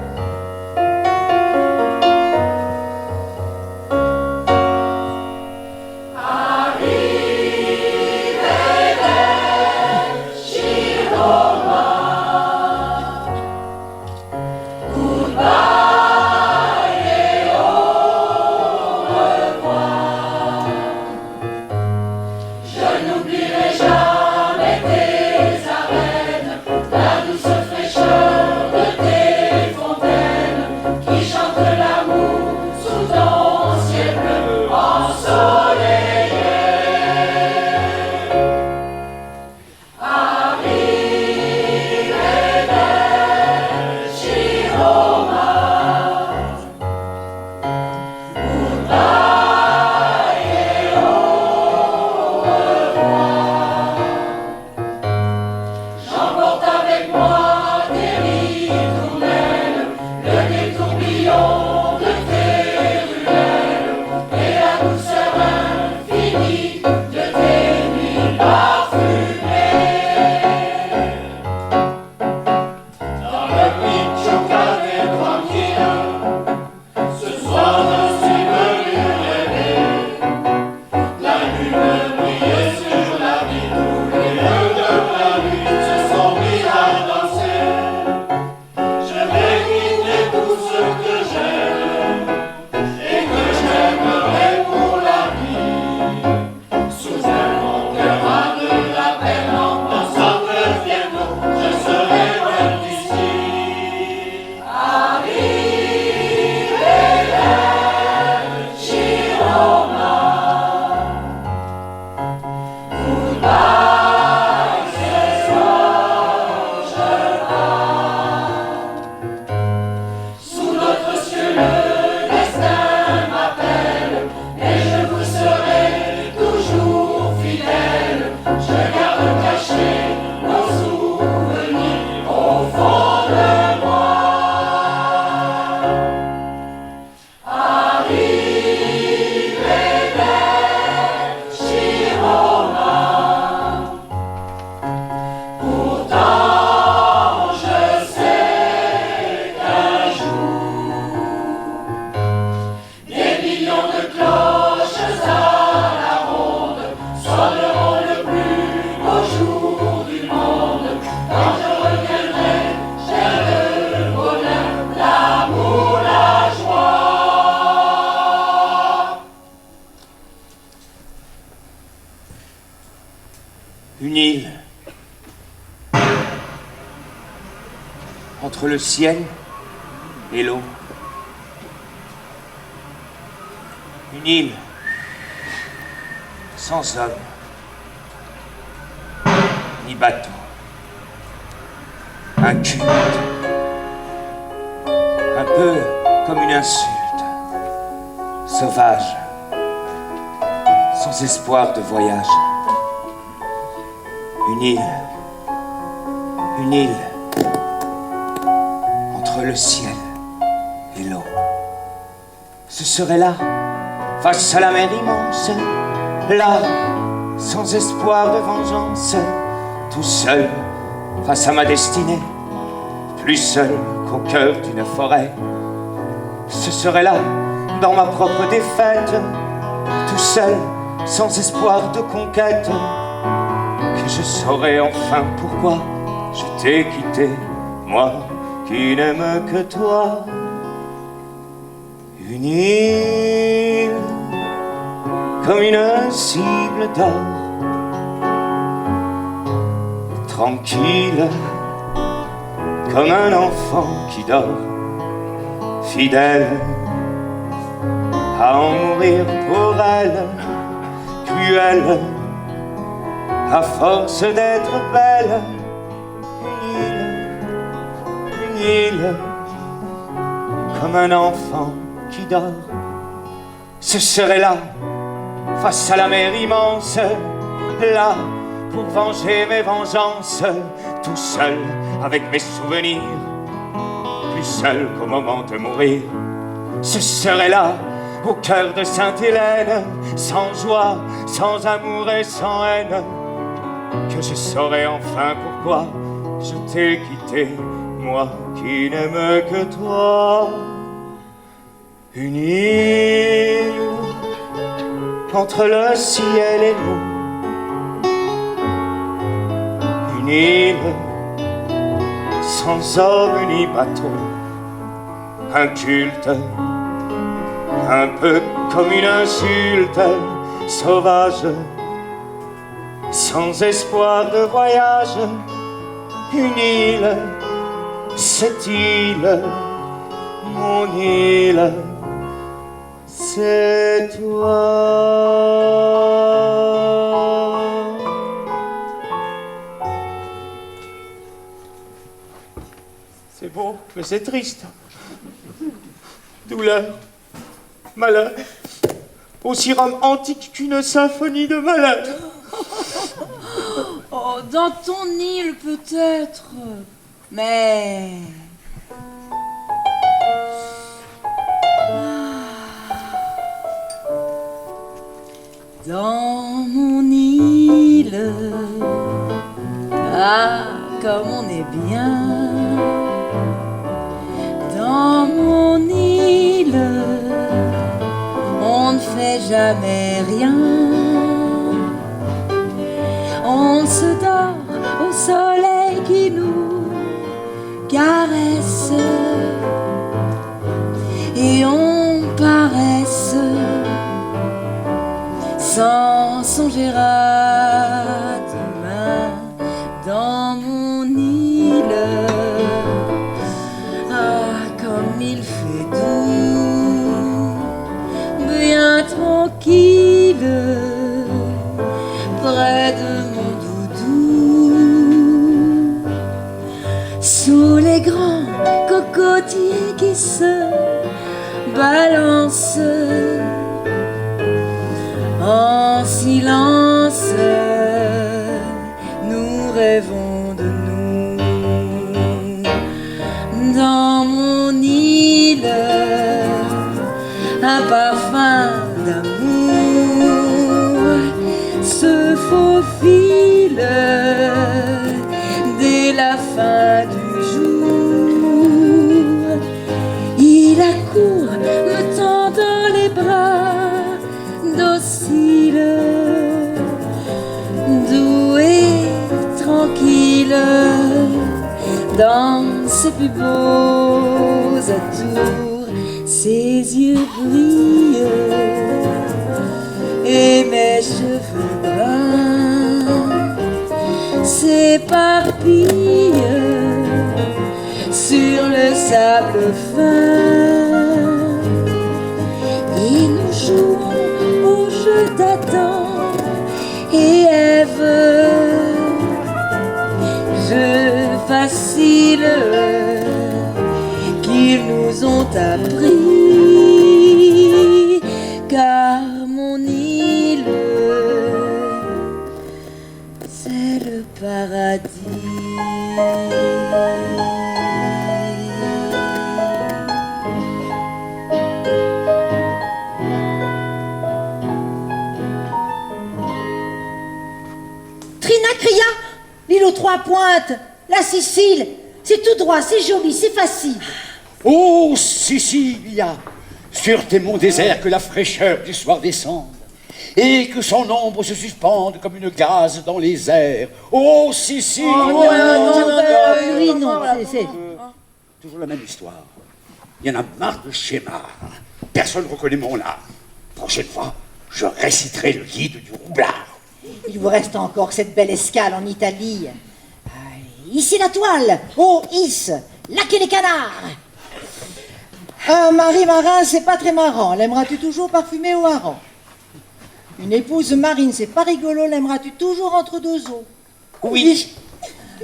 Entre le ciel et l'eau. Une île sans homme, ni bateau. Un culte, un peu comme une insulte, sauvage, sans espoir de voyage. Une île entre le ciel et l'eau. Ce serait là, face à la mer immense, là, sans espoir de vengeance, tout seul, face à ma destinée, plus seul qu'au cœur d'une forêt. Ce serait là, dans ma propre défaite, tout seul, sans espoir de conquête, que je saurais enfin pourquoi je t'ai quitté, moi qui n'aime que toi. Une île comme une cible d'or, tranquille comme un enfant qui dort, fidèle à en mourir pour elle, cruelle, à force d'être belle. Une île, comme un enfant qui dort. Ce serait là, face à la mer immense, là, pour venger mes vengeances, tout seul avec mes souvenirs, plus seul qu'au moment de mourir. Ce serait là, au cœur de Sainte-Hélène, sans joie, sans amour et sans haine, que je saurais enfin pourquoi je t'ai quitté, moi qui n'aime que toi. Une île entre le ciel et nous, une île sans homme ni bateau, un culte un peu comme une insulte sauvage, sans espoir de voyage. Une île, cette île, mon île, c'est toi. C'est beau, mais c'est triste. Douleur, malheur, aussi Rome antique qu'une symphonie de malheur. Oh, dans ton île peut-être, mais... Dans mon île, ah, comme on est bien. Dans mon île, on ne fait jamais rien. On se dort au soleil qui nous caresse et on paresse sans songer à demain. Dans mon île, ah, comme il fait doux, bien tranquille, près de mon doudou, sous les grands cocotiers qui se balancent en silence, nous rêvons de nous. Dans mon île, un parfum d'amour se faufile dès la fin du jour. Il accourt, me tendant les bras, docile, doux et tranquille, dans ses plus beaux atours, ses yeux brillent et mes cheveux bruns s'éparpillent sur le sable fin. Et nous jouons au jeu d'Adam et Ève, jeu facile qu'ils nous ont appris, car mon île, c'est le paradis. Trina cria, l'île aux trois pointes, la Sicile, c'est tout droit, c'est joli, c'est facile. Ô Sicilia, sur tes monts déserts que la fraîcheur du soir descende, et que son ombre se suspende comme une gaze dans les airs. Ô Sicilia! Non, c'est... Toujours la même histoire. Il y en a marre de schéma. Personne ne reconnaît mon art. Prochaine fois, je réciterai le guide du roublard. Il vous reste encore cette belle escale en Italie. Ici la toile, oh Is, là qu'est les canards. Un mari marin, c'est pas très marrant. L'aimeras-tu toujours parfumé au hareng? Une épouse marine, c'est pas rigolo, l'aimeras-tu toujours entre deux eaux? Oui.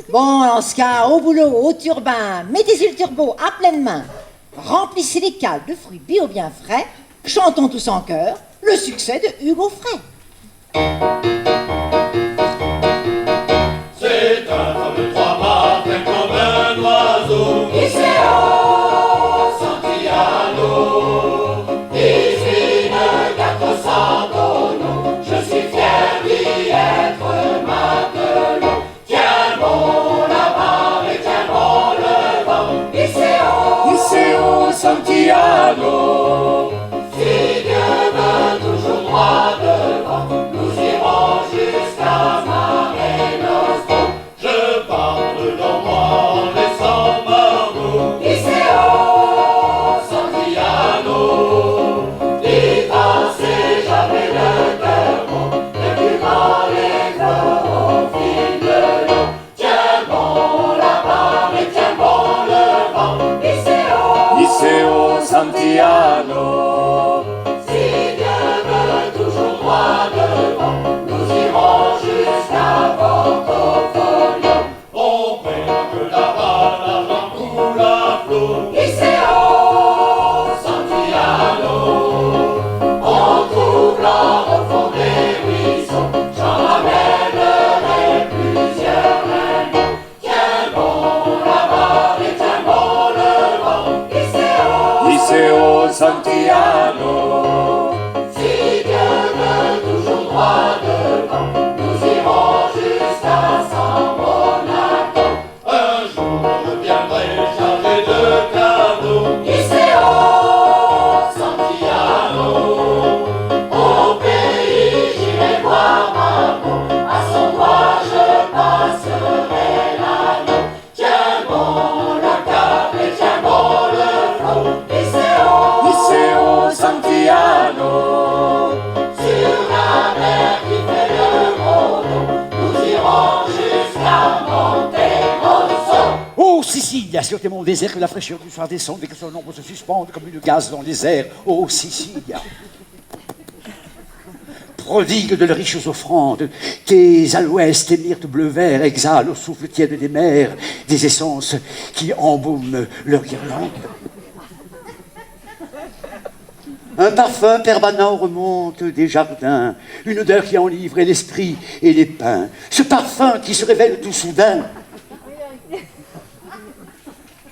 Bon, en ce cas, au boulot, au turbin, mettez-y le turbo à pleine main. Remplissez les cales de fruits bio bien frais. Chantons tous en chœur le succès de Hugo Frey. C'est un homme de trois mâts, fait comme un oiseau. Iseo Santillano, Isine Gato Sandono, je suis fier d'y être matelot. Tiens bon la barre et tiens bon le vent. Iseo Santillano, si Dieu veut toujours droit devant, nous irons jusqu'à Mare Nostrum. Je parle dans moi en laissant Margot. Iseo Santillano, c'est jamais le cœur bon, le plus grand les corps au fil de l'eau. Tiens bon la barre et tiens bon le vent. Iseo Santillano, si Dieu veut toujours droit devant, nous irons jusqu'à Portofolio. On perd que là-bas l'argent coule à flot. Iseo Santillano, on trouve l'or au fond des ruisseaux. J'en ramènerai plusieurs lingots. Tiens bon la barre et tiens bon le vent. Iseo Santillano, si Dieu veut toujours droit devant, nous irons jusqu'à San Monaco. Un jour je reviendrai chargé de cadeaux. Iseo Santillano, au pays j'irai voir Margot, à son doigt je passerai l'anneau. Tiens bon la cape et tiens bon le flot. Iseo Santillano, sur la mer qui fait le gros dos, nous irons jusqu'à Monterosso. Ô Sicilia, sur tes monts déserts, que la fraîcheur du soir descende et que son ombre se suspende comme une gaze dans les airs. Ô Sicilia, prodigue de leurs riches offrandes, tes aloès, tes myrtes bleu-vert exhalent au souffle tiède des mers des essences qui embaument leur guirlande. Un parfum permanent remonte des jardins, une odeur qui enivre l'esprit et les pins. Ce parfum qui se révèle tout soudain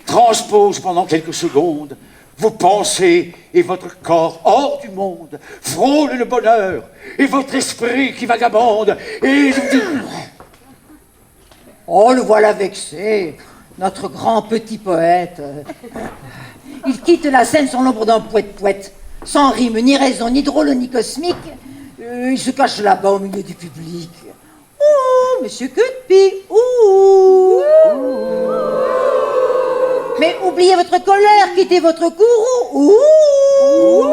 transpose pendant quelques secondes vos pensées et votre corps hors du monde, frôle le bonheur et votre esprit qui vagabonde et nous dit... Oh, le voilà vexé, notre grand petit poète. Il quitte la scène sans l'ombre d'un poète-poète, sans rime, ni raison, ni drôle, ni cosmique. Il se cache là-bas au milieu du public. Ouh, monsieur Cutpi, ouh. Mais oubliez votre colère, quittez votre courroux, ouh.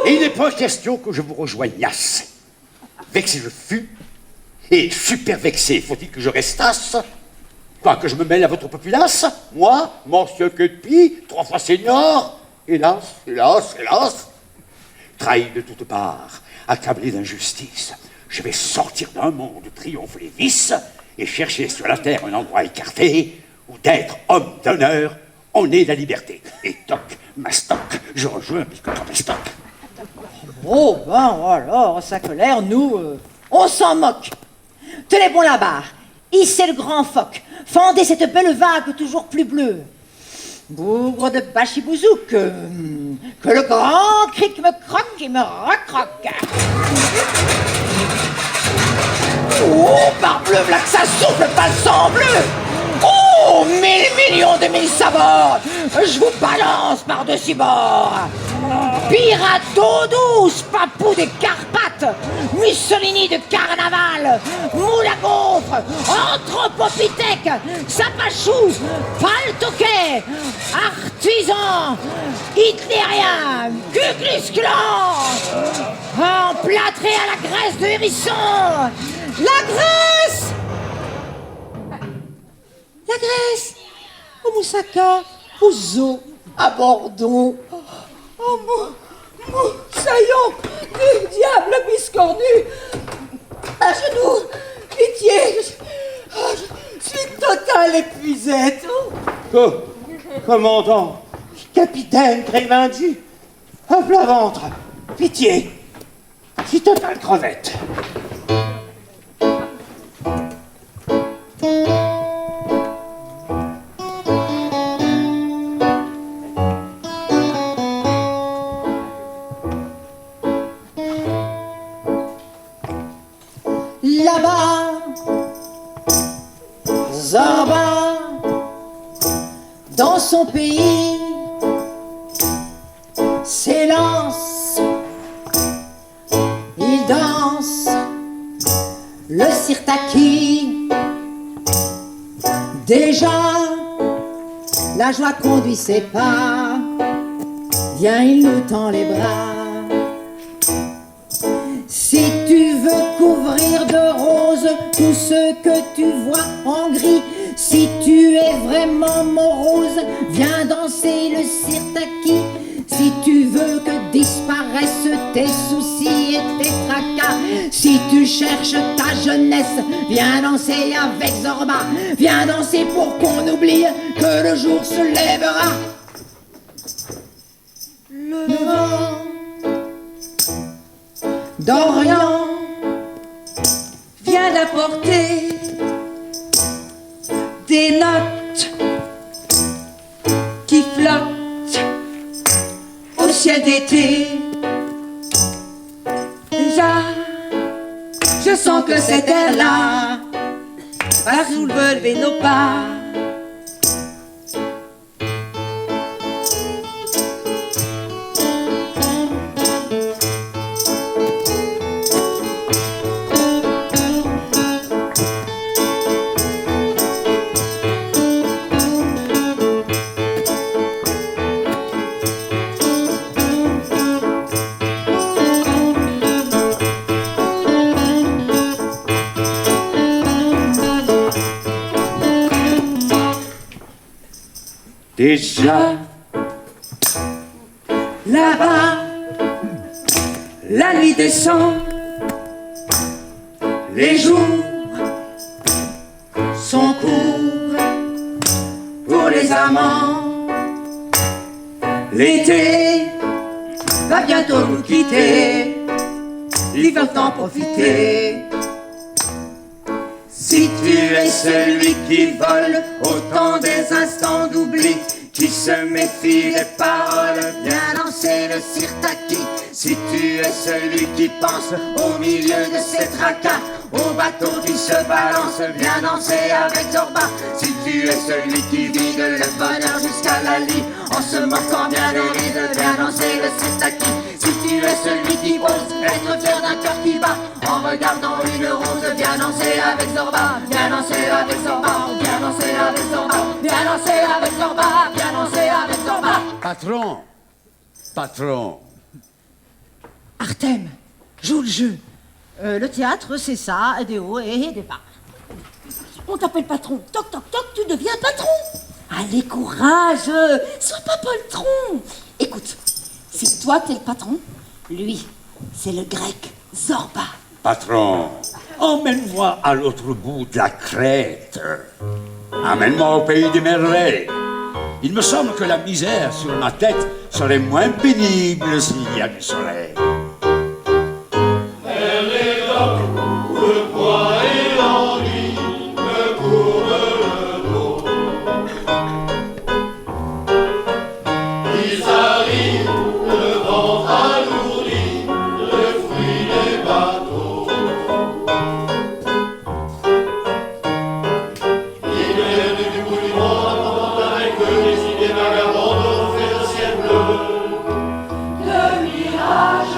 Et il n'est pas question que je vous rejoignasse. Vexé je fus, et super vexé, faut-il que je restasse? Quoi, que je me mêle à votre populace? Moi, monsieur Cutpi, 3 fois senior? Hélas, hélas, hélas. Trahi de toutes parts, accablé d'injustice, je vais sortir d'un monde où triomphent les vices et chercher sur la terre un endroit écarté où d'être homme d'honneur, on est la liberté. Et toc, mastoc, je rejoins Picotopestoc. Oh, ben alors, sa colère, nous, on s'en moque. Tenez bon la barre, hissez le grand phoque, fendez cette belle vague toujours plus bleue. Bougre de bachibouzouk, que le grand cric me croque et me recroque. Oh, parbleu, là que ça souffle, pas le sang bleu. Oh, 1000 millions de mille sabords, je vous balance par-dessus bord. Pirate d'eau douce, papou des Carpates, Mussolini de carnaval, moule à gaufre, anthropopithèque, sapachou, paltoquet, artisan, hitlérien, Ku Klux Klan, emplâtré à la graisse de hérisson. La Grèce! La Grèce! Au Moussaka, au Zoo, à Bordon. Oh, saillons du diable biscornu. À genoux, pitié, je suis total épuisée. Commandant, capitaine Grémindy, à plat ventre, pitié, je suis total crevette. Là-bas, Zorba, dans son pays, s'élance, il danse le sirtaki. Déjà, la joie conduit ses pas, viens, il nous tend les bras. Si tu veux couvrir de rose tout ce que tu vois en gris, si tu es vraiment morose, viens danser le sirtaki. Si tu veux que disparaissent tes soucis et tes tracas, si tu cherches ta jeunesse, viens danser avec Zorba. Viens danser pour qu'on oublie que le jour se lèvera. Le vent d'Orient Vient d'apporter des notes qui flottent au ciel d'été. Déjà, je sens que cet air-là va soulever nos pas. Déjà, Là-bas, la nuit descend, les jours sont courts pour les amants. L'été va bientôt nous quitter, l'hiver t'en profiter. Si tu es celui qui vole autant des instants d'oubli, qui se méfie des paroles, viens danser le sirtaki. Si tu es celui qui pense au milieu de ces tracas, au bateau qui se balance, viens danser avec Zorba. Si tu es celui qui vide le bonheur jusqu'à la lie, en se moquant bien des rides, viens danser le sirtaki. Si tu es celui qui ose être fier d'un cœur qui bat, en regardant une rose, viens danser avec Zorba. Viens danser avec Zorba, viens danser avec Zorba, viens danser avec Zorba, viens danser avec Zorba. Patron, patron. Artem, joue le jeu. Le théâtre, c'est ça, des hauts et des bas. On t'appelle patron, toc toc toc, tu deviens patron. Allez, courage, sois pas poltron. Écoute, si toi t'es le patron, lui, c'est le grec Zorba. Patron, emmène-moi à l'autre bout de la Crète. Amène-moi au pays des merveilles. Il me semble que la misère sur ma tête serait moins pénible s'il y a du soleil. Le mirage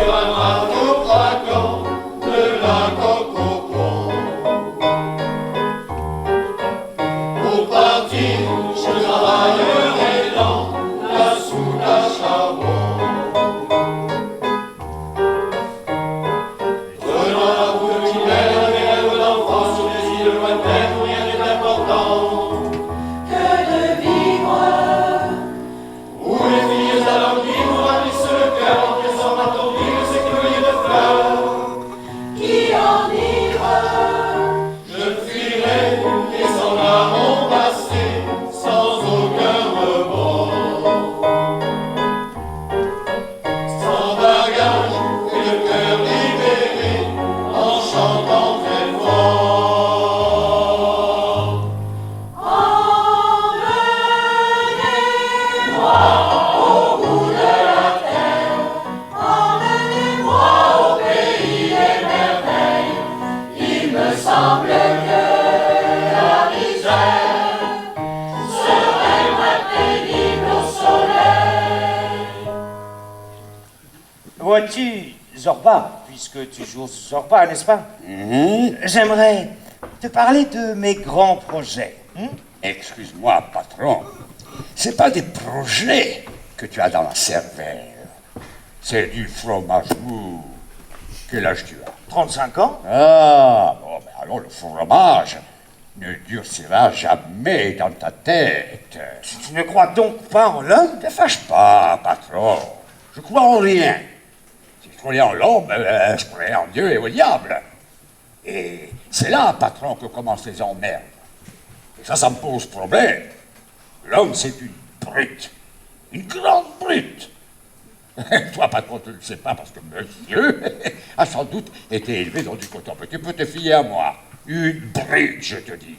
sur un bateau craquant de la coque au pont. Pour partir, je travaillerai dans la soute à charbon. Prenant la route qui mène à mes rêves d'enfance sur des îles lointaines où rien n'est important que de vivre, où les filles alanguies nous ravissent le cœur en piéçant ma tombille ces cueilliers de fleurs qui enivrent. Je fuirai et s'en va mon passé sans aucun rebond, sans bagage et le cœur libéré en chantant très fort. Vois-tu, Zorba, puisque tu joues Zorba, n'est-ce pas? J'aimerais te parler de mes grands projets. Excuse-moi, patron. C'est pas des projets que tu as dans la cervelle. C'est du fromage mou. Quel âge tu as? 35 ans? Ah, bon, mais alors le fromage ne durcira jamais dans ta tête. Tu ne crois donc pas en l'homme? Ne te fâche pas, patron. Je crois en rien. Si je croyais en l'homme, je croyais en Dieu et au diable. Et c'est là, patron, que commencent les emmerdes. Et ça me pose problème. L'homme, c'est une brute. Une grande brute. Toi, patron, tu ne le sais pas parce que monsieur a sans doute été élevé dans du coton. Mais tu peux te fier à moi. Une brute, je te dis.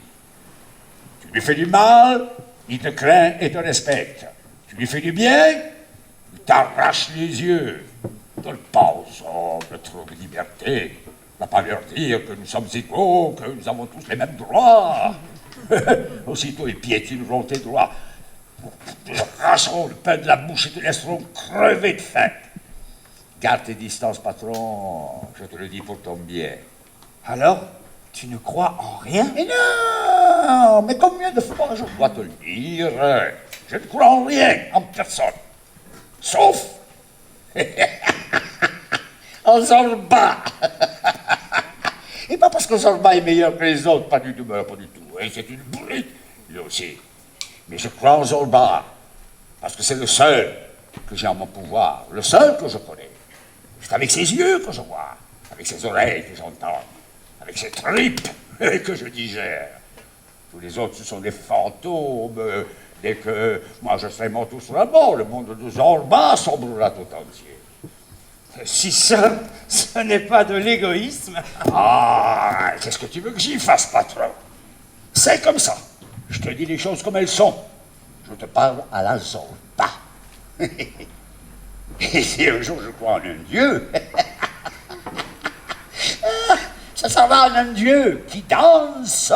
Tu lui fais du mal, il te craint et te respecte. Tu lui fais du bien, il t'arrache les yeux. Donne pas aux hommes trop de liberté. Va pas leur dire que nous sommes égaux, que nous avons tous les mêmes droits. Aussitôt ils piétineront tes droits. Te arracheront le pain de la bouche et te laisseront crever de faim. Garde tes distances, patron. Je te le dis pour ton bien. Alors, tu ne crois en rien? Mais non, mais combien de fois je dois te le dire? Je ne crois en rien, en personne. Sauf en Zorba. Et pas parce que Zorba est meilleur que les autres, pas du tout, pas du tout. Et c'est une brute, lui aussi. Mais je crois en Zorba, parce que c'est le seul que j'ai en mon pouvoir, le seul que je connais. C'est avec ses yeux que je vois, avec ses oreilles que j'entends, avec ses tripes que je digère. Tous les autres, ce sont des fantômes. Dès que moi je serai mort tout sur la mort, le monde de Zorba sombrera tout entier. Si ça, ce n'est pas de l'égoïsme. Ah, qu'est-ce que tu veux que j'y fasse, patron? C'est comme ça. Je te dis les choses comme elles sont. Je te parle à la Zorba. Et si un jour je crois en un Dieu, ça sera en un Dieu qui danse.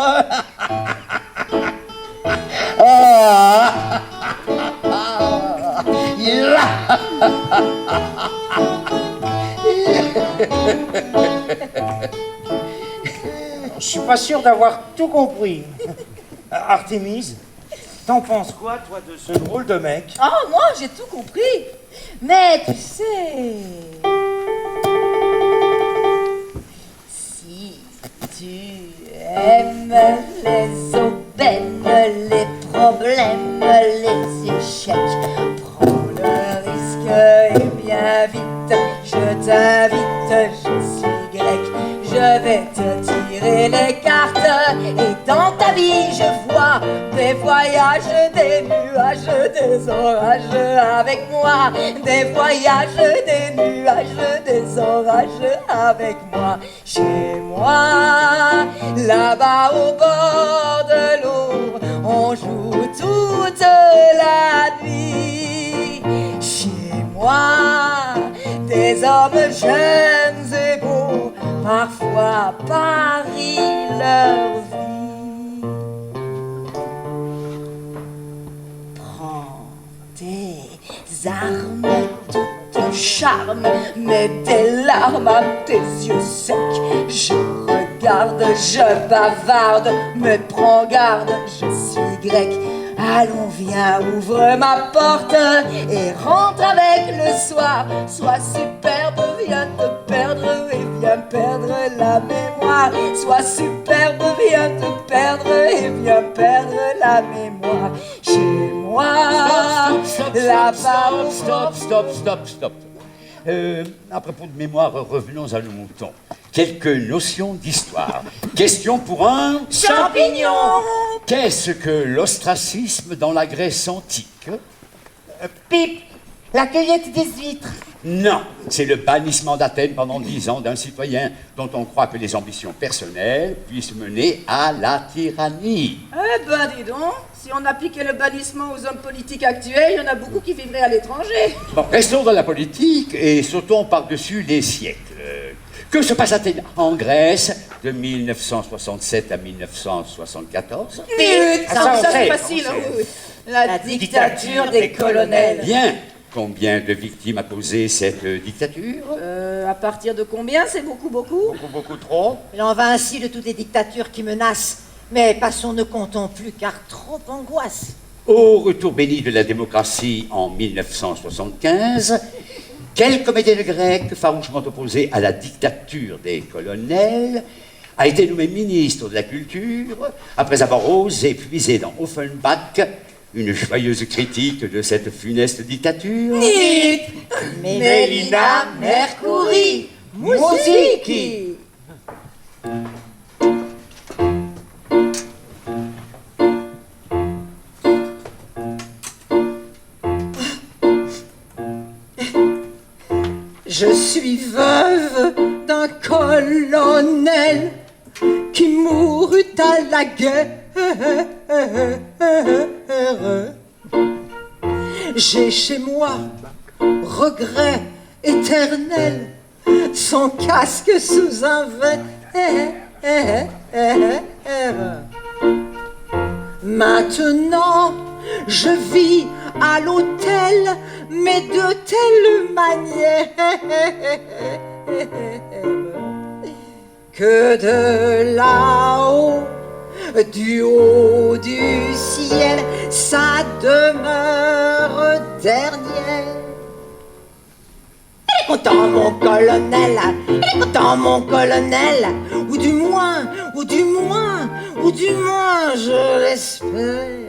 Je suis pas sûr d'avoir tout compris. Artémise, t'en penses quoi, toi, de ce drôle de mec? Oh, moi, j'ai tout compris. Mais tu sais... Si tu aimes les aubaines, les problèmes, les échecs, prends le risque et bien vite, je t'invite, je suis grec, je vais te tirer les cartes et dans ta vie je vois des voyages, des nuages, des orages avec moi, des voyages, des nuages, des orages avec moi. Chez moi, là-bas au bord de l'eau, on joue toute la nuit. Chez moi, des hommes jeunes et beaux, parfois parient leur vie. Prends tes armes toutes charme, mets des larmes à tes yeux secs. Je regarde, je bavarde, mais prends garde, je suis grec. Allons, viens, ouvre ma porte et rentre avec le soir. Sois superbe, viens te perdre et viens perdre la mémoire. Sois superbe, viens te perdre et viens perdre la mémoire. Chez moi, là-bas. Stop. À propos de mémoire, revenons à nos moutons. Quelques notions d'histoire. Question pour un Champignon. Qu'est-ce que l'ostracisme dans la Grèce antique? Pipe, la cueillette des huîtres. Non, c'est le bannissement d'Athènes pendant 10 ans d'un citoyen dont on croit que les ambitions personnelles puissent mener à la tyrannie. Eh ben dis donc, si on appliquait le bannissement aux hommes politiques actuels, il y en a beaucoup qui vivraient à l'étranger. Bon, restons dans la politique et sautons par-dessus les siècles. Que se passe-t-il en Grèce de 1967 à 1974? Ça c'est facile, oui. La dictature des colonels. Bien. Combien de victimes a causé cette dictature? À partir de combien? C'est beaucoup? Beaucoup trop. Il en va ainsi de toutes les dictatures qui menacent. Mais passons, ne comptons plus, car trop angoisse. Au retour béni de la démocratie en 1975, quel comédien grec farouchement opposé à la dictature des colonels a été nommé ministre de la Culture après avoir osé puiser dans Offenbach une joyeuse critique de cette funeste dictature? Mélina Mercouri, Mousiki. Je suis veuve d'un colonel qui mourut à la guerre. J'ai chez moi regret éternel, son casque sous un verre. Maintenant, je vis à l'hôtel, mais de telle manière que de là-haut, du haut du ciel, sa demeure dernière. Il est content mon colonel, il est content mon colonel, ou du moins, je l'espère.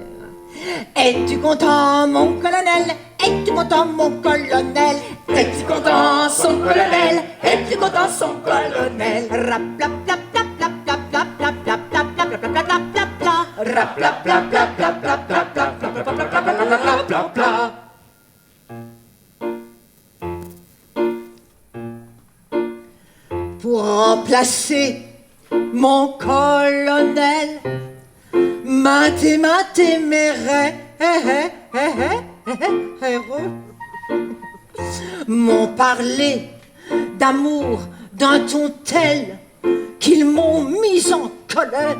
Es-tu content mon colonel? Es-tu content mon colonel? Es-tu content son colonel? Es-tu content son colonel? Pour remplacer mon colonel, maté mes rêves m'ont parlé d'amour d'un ton tel qu'ils m'ont mis en colère.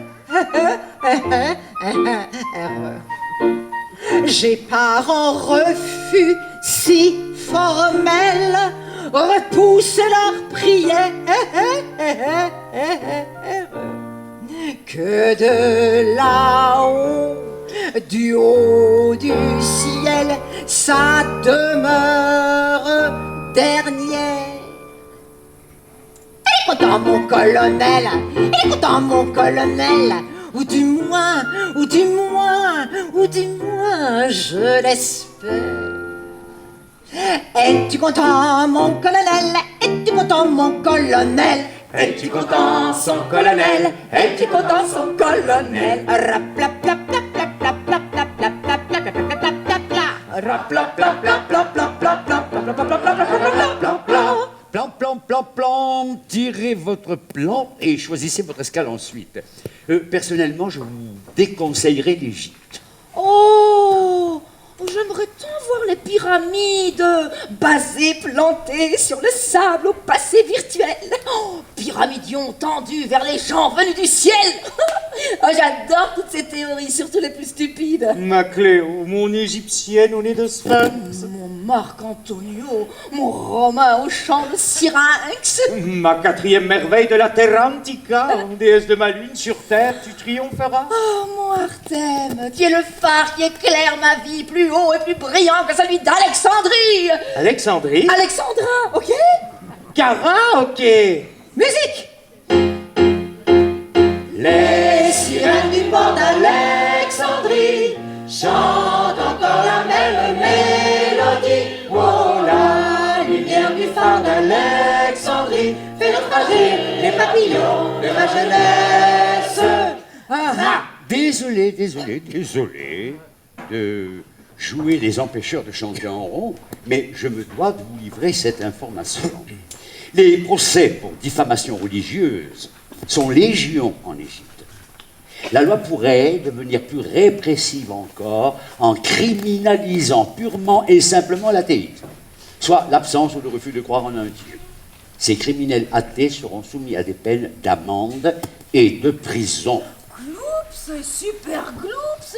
J'ai par un refus si formel repoussé leur prière que de là-haut, du haut du ciel, sa demeure dernière. Il est content mon colonel, il est content mon colonel, ou du moins, je l'espère. Es-tu content mon colonel? Es-tu content mon colonel? Es-tu content son colonel? Es-tu content son colonel? Plan, tirez votre plan et choisissez votre escale ensuite. Personnellement, je vous déconseillerais l'Égypte. Oh, j'aimerais tant voir les pyramides, basées, plantées sur le sable au passé virtuel. Oh, bien pyramidion tendu vers les gens venus du ciel. Oh, j'adore toutes ces théories, surtout les plus stupides. Ma Cléo, mon égyptienne au nez de sphinx. Mon Marc-Antonio, mon Romain au chant de syrinx. Ma quatrième merveille de la Terra Antica, déesse de ma lune sur terre, tu triompheras. Oh, mon Artème, qui est le phare qui éclaire ma vie plus haut et plus brillant que celui d'Alexandrie. Alexandrie. Alexandra, ok? Cara, ok. Musique. Les sirènes du port d'Alexandrie chantent encore la même mélodie. Oh, la lumière du phare d'Alexandrie fait naufrager les papillons de ma jeunesse. Désolé de jouer les empêcheurs de chanter en rond, mais je me dois de vous livrer cette information. Les procès pour diffamation religieuse sont légion en Égypte. La loi pourrait devenir plus répressive encore en criminalisant purement et simplement l'athéisme, soit l'absence ou le refus de croire en un Dieu. Ces criminels athées seront soumis à des peines d'amende et de prison. Gloops, super gloops.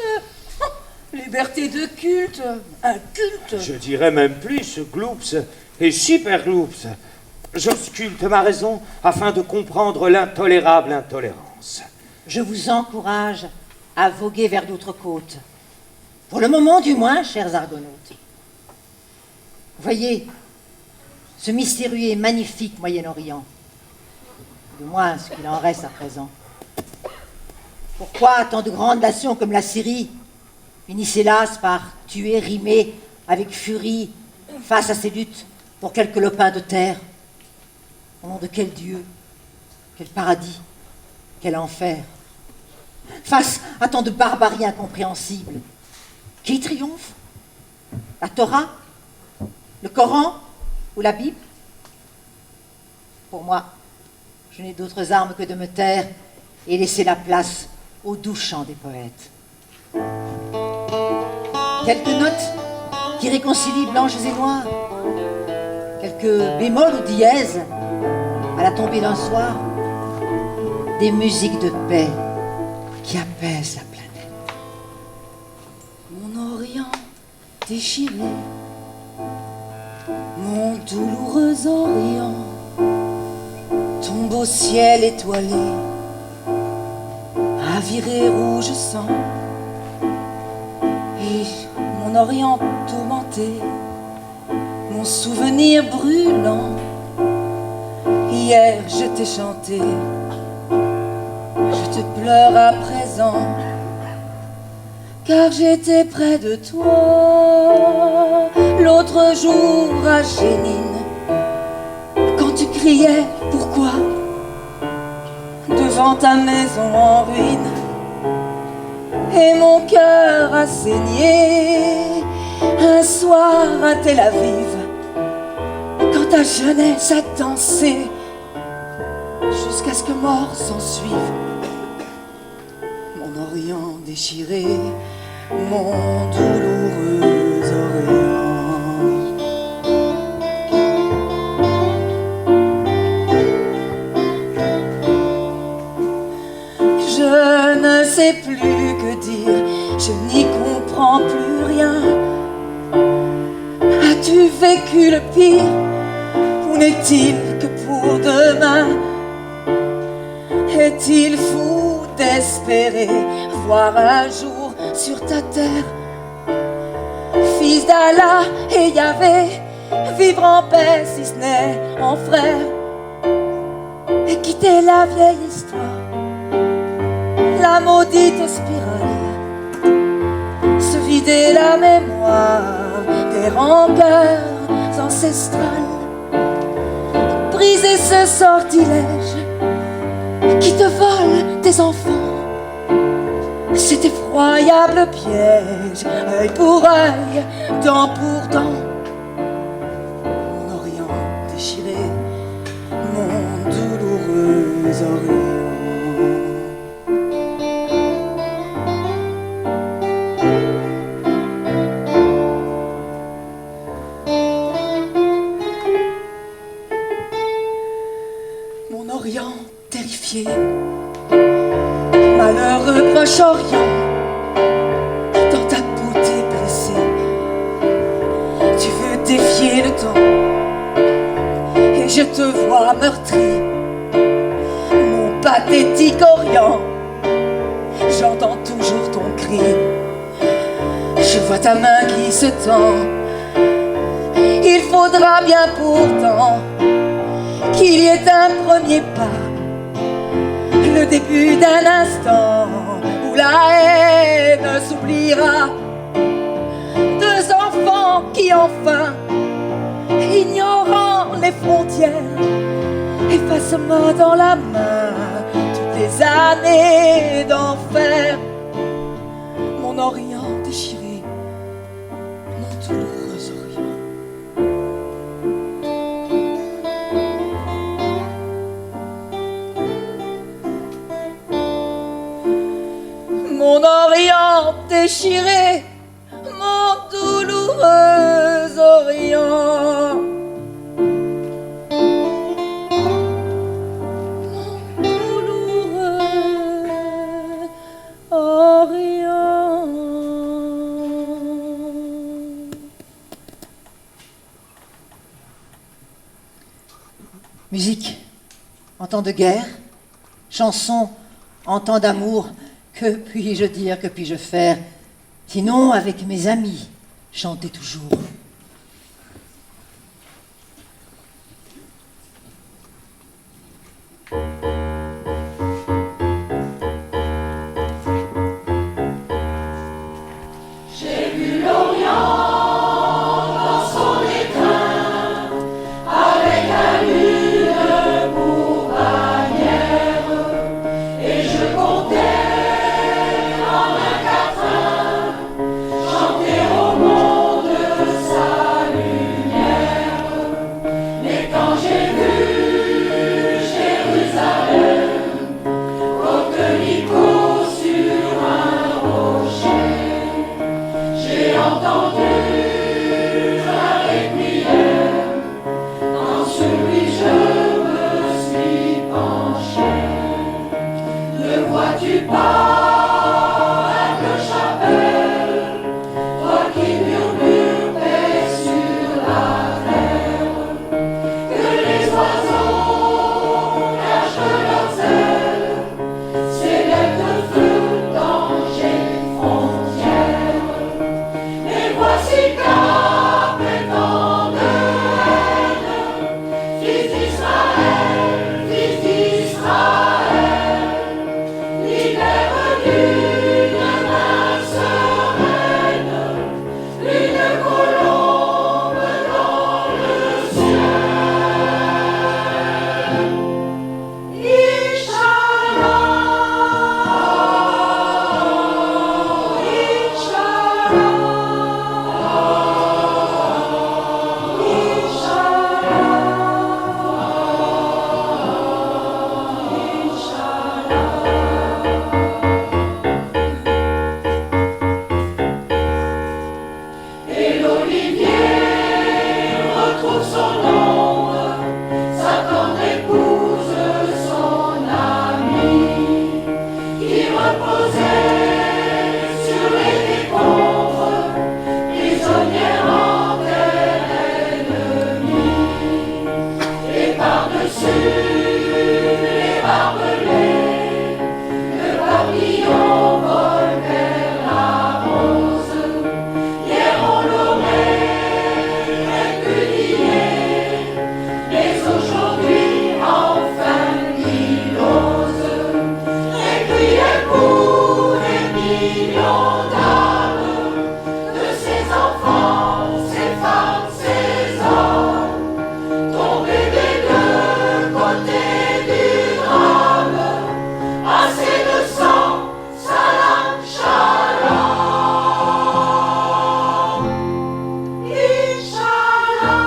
Liberté de culte, un culte. Je dirais même plus, gloops et super gloops. J'ausculte ma raison afin de comprendre l'intolérable intolérance. Je vous encourage à voguer vers d'autres côtes. Pour le moment, du moins, chers argonautes. Voyez, ce mystérieux et magnifique Moyen-Orient. Du moins, ce qu'il en reste à présent. Pourquoi tant de grandes nations comme la Syrie finissent hélas par tuer, rimer avec furie face à ces luttes pour quelques lopins de terre? Au nom de quel Dieu, quel paradis, quel enfer? Face à tant de barbarie incompréhensible, qui triomphe? La Torah? Le Coran? Ou la Bible? Pour moi, je n'ai d'autres armes que de me taire et laisser la place au doux chant des poètes. Quelques notes qui réconcilient blanches et noires, quelques bémols ou dièses à la tombée d'un soir, des musiques de paix qui apaisent la planète. Mon Orient déchiré, mon douloureux Orient, ton beau ciel étoilé, aviré rouge sang, et mon Orient tourmenté, mon souvenir brûlant. Hier je t'ai chanté, je te pleure à présent, car j'étais près de toi l'autre jour à Génine, quand tu criais pourquoi devant ta maison en ruine, et mon cœur a saigné un soir à Tel Aviv, quand ta jeunesse a dansé jusqu'à ce que mort s'en suive. Mon Orient déchiré, mon douloureux Orient. Je ne sais plus que dire, je n'y comprends plus rien. As-tu vécu le pire, ou n'est-il que pour demain? Est-il fou d'espérer voir un jour sur ta terre fils d'Allah et Yahvé vivre en paix si ce n'est en frère, et quitter la vieille histoire, la maudite spirale, se vider la mémoire des rancœurs ancestrales, briser ce sortilège qui te vole tes enfants, cet effroyable piège, œil pour œil, dent pour dent. Mon Orient déchiré, mon douloureux Orient. Mon Orient terrifié, malheureux Proche-Orient, dans ta beauté blessée, tu veux défier le temps, et je te vois meurtri, mon pathétique Orient, j'entends toujours ton cri, je vois ta main qui se tend, il faudra bien pourtant qu'il y ait un premier pas, le début d'un instant où la haine s'oubliera. Deux enfants qui enfin, ignorant les frontières, effacent main dans la main toutes les années d'enfer. Mon Orient déchiré, mon douloureux Orient. Mon Orient déchiré, mon douloureux Orient. Mon douloureux Orient. Musique en temps de guerre, chanson en temps d'amour. Que puis-je dire, que puis-je faire, sinon avec mes amis, chanter toujours. J'ai vu l'Orient dans son étreint, avec la lune pour bannière, et je comptais en un quatrain chanter au monde sa lumière. Mais quand j'ai vu Jérusalem, coquelicot sur un rocher, j'ai entendu un requiem, dans celui je me suis penché. Ne vois-tu pas un cloche-appel, toi qui murmures paix sur la terre, que les oiseaux cachent leurs ailes, célèbrent le feu, danger, frontière. Et voici qu'appétant de haine, fils d'Israël, libère d'une main sereine, une colombe dans le ciel. Inch'Allah, et l'olivier retrouve son ombre, sa tendre épouse, son amie, qui reposait sur les décombres, prisonnière en terre ennemie. Et par-dessus les barbelés, le papillon vole vers la rose. Hier on l'aurait répudié, mais aujourd'hui enfin il ose. Requiem pour des millions d'âmes, de ces enfants, ces femmes, ces hommes, tombés des deux côtés du drame, assez de sang, salam, shalom. Inch'Allah,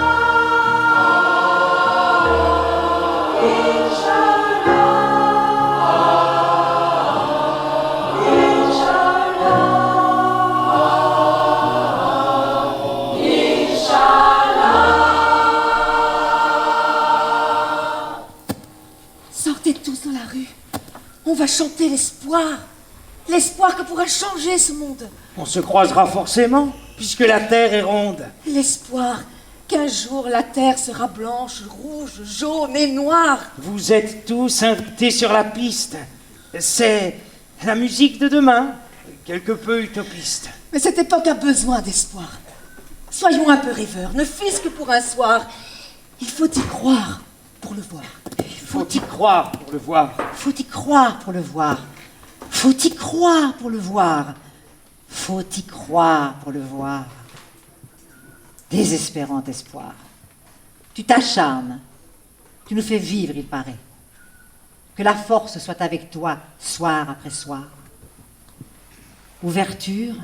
Sans la rue, on va chanter l'espoir. L'espoir que pourra changer ce monde. On se croisera forcément, puisque la terre est ronde. L'espoir qu'un jour la terre sera blanche, rouge, jaune et noire. Vous êtes tous invités sur la piste. C'est la musique de demain, quelque peu utopiste. Mais cette époque a besoin d'espoir. Soyons un peu rêveurs, ne fût-ce que pour un soir. Il faut y croire pour le voir. Il faut y croire pour le voir. Faut y croire pour le voir. Faut y croire pour le voir. Faut y croire pour le voir. Désespérant espoir. Tu t'acharnes. Tu nous fais vivre, il paraît. Que la force soit avec toi, soir après soir. Ouverture,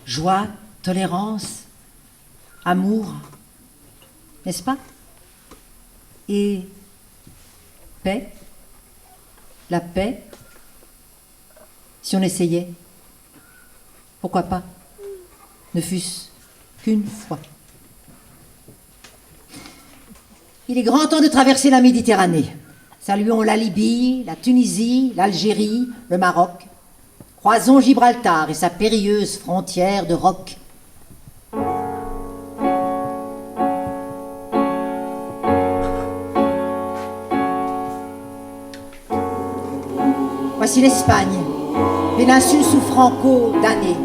joie, tolérance, amour, n'est-ce pas? Et paix, la paix, si on essayait, pourquoi pas, ne fût-ce qu'une fois. Il est grand temps de traverser la Méditerranée. Saluons la Libye, la Tunisie, l'Algérie, le Maroc. Croisons Gibraltar et sa périlleuse frontière de roc. Voici l'Espagne, péninsule sous Franco damnée.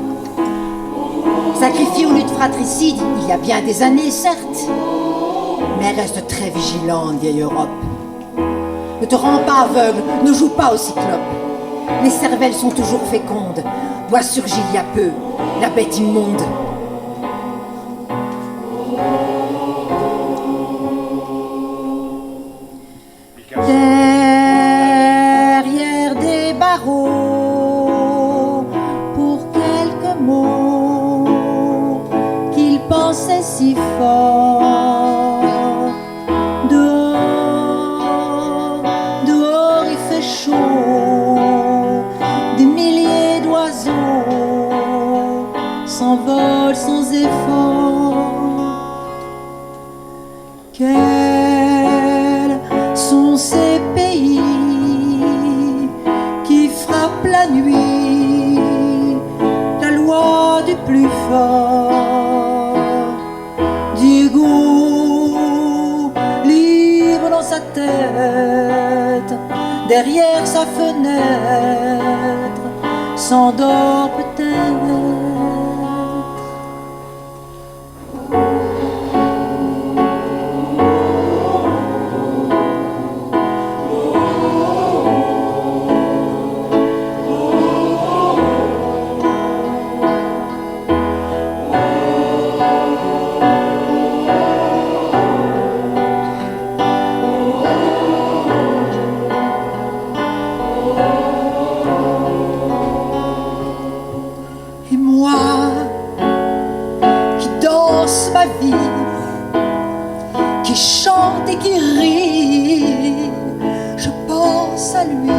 Sacrifiée aux luttes fratricides il y a bien des années, certes, mais reste très vigilante, vieille Europe. Ne te rends pas aveugle, ne joue pas au cyclope. Les cervelles sont toujours fécondes, doit surgir il y a peu la bête immonde. Derrière des barreaux, pour quelques mots qu'il pensait si fort. Dehors il fait chaud, des milliers d'oiseaux s'envolent sans effort. Quels sont ces pays qui frappent la nuit, la loi du plus fort, Diego, libre dans sa tête, derrière sa fenêtre, s'endort peut-être. Et moi, qui danse ma vie, qui chante et qui rit, je pense à lui.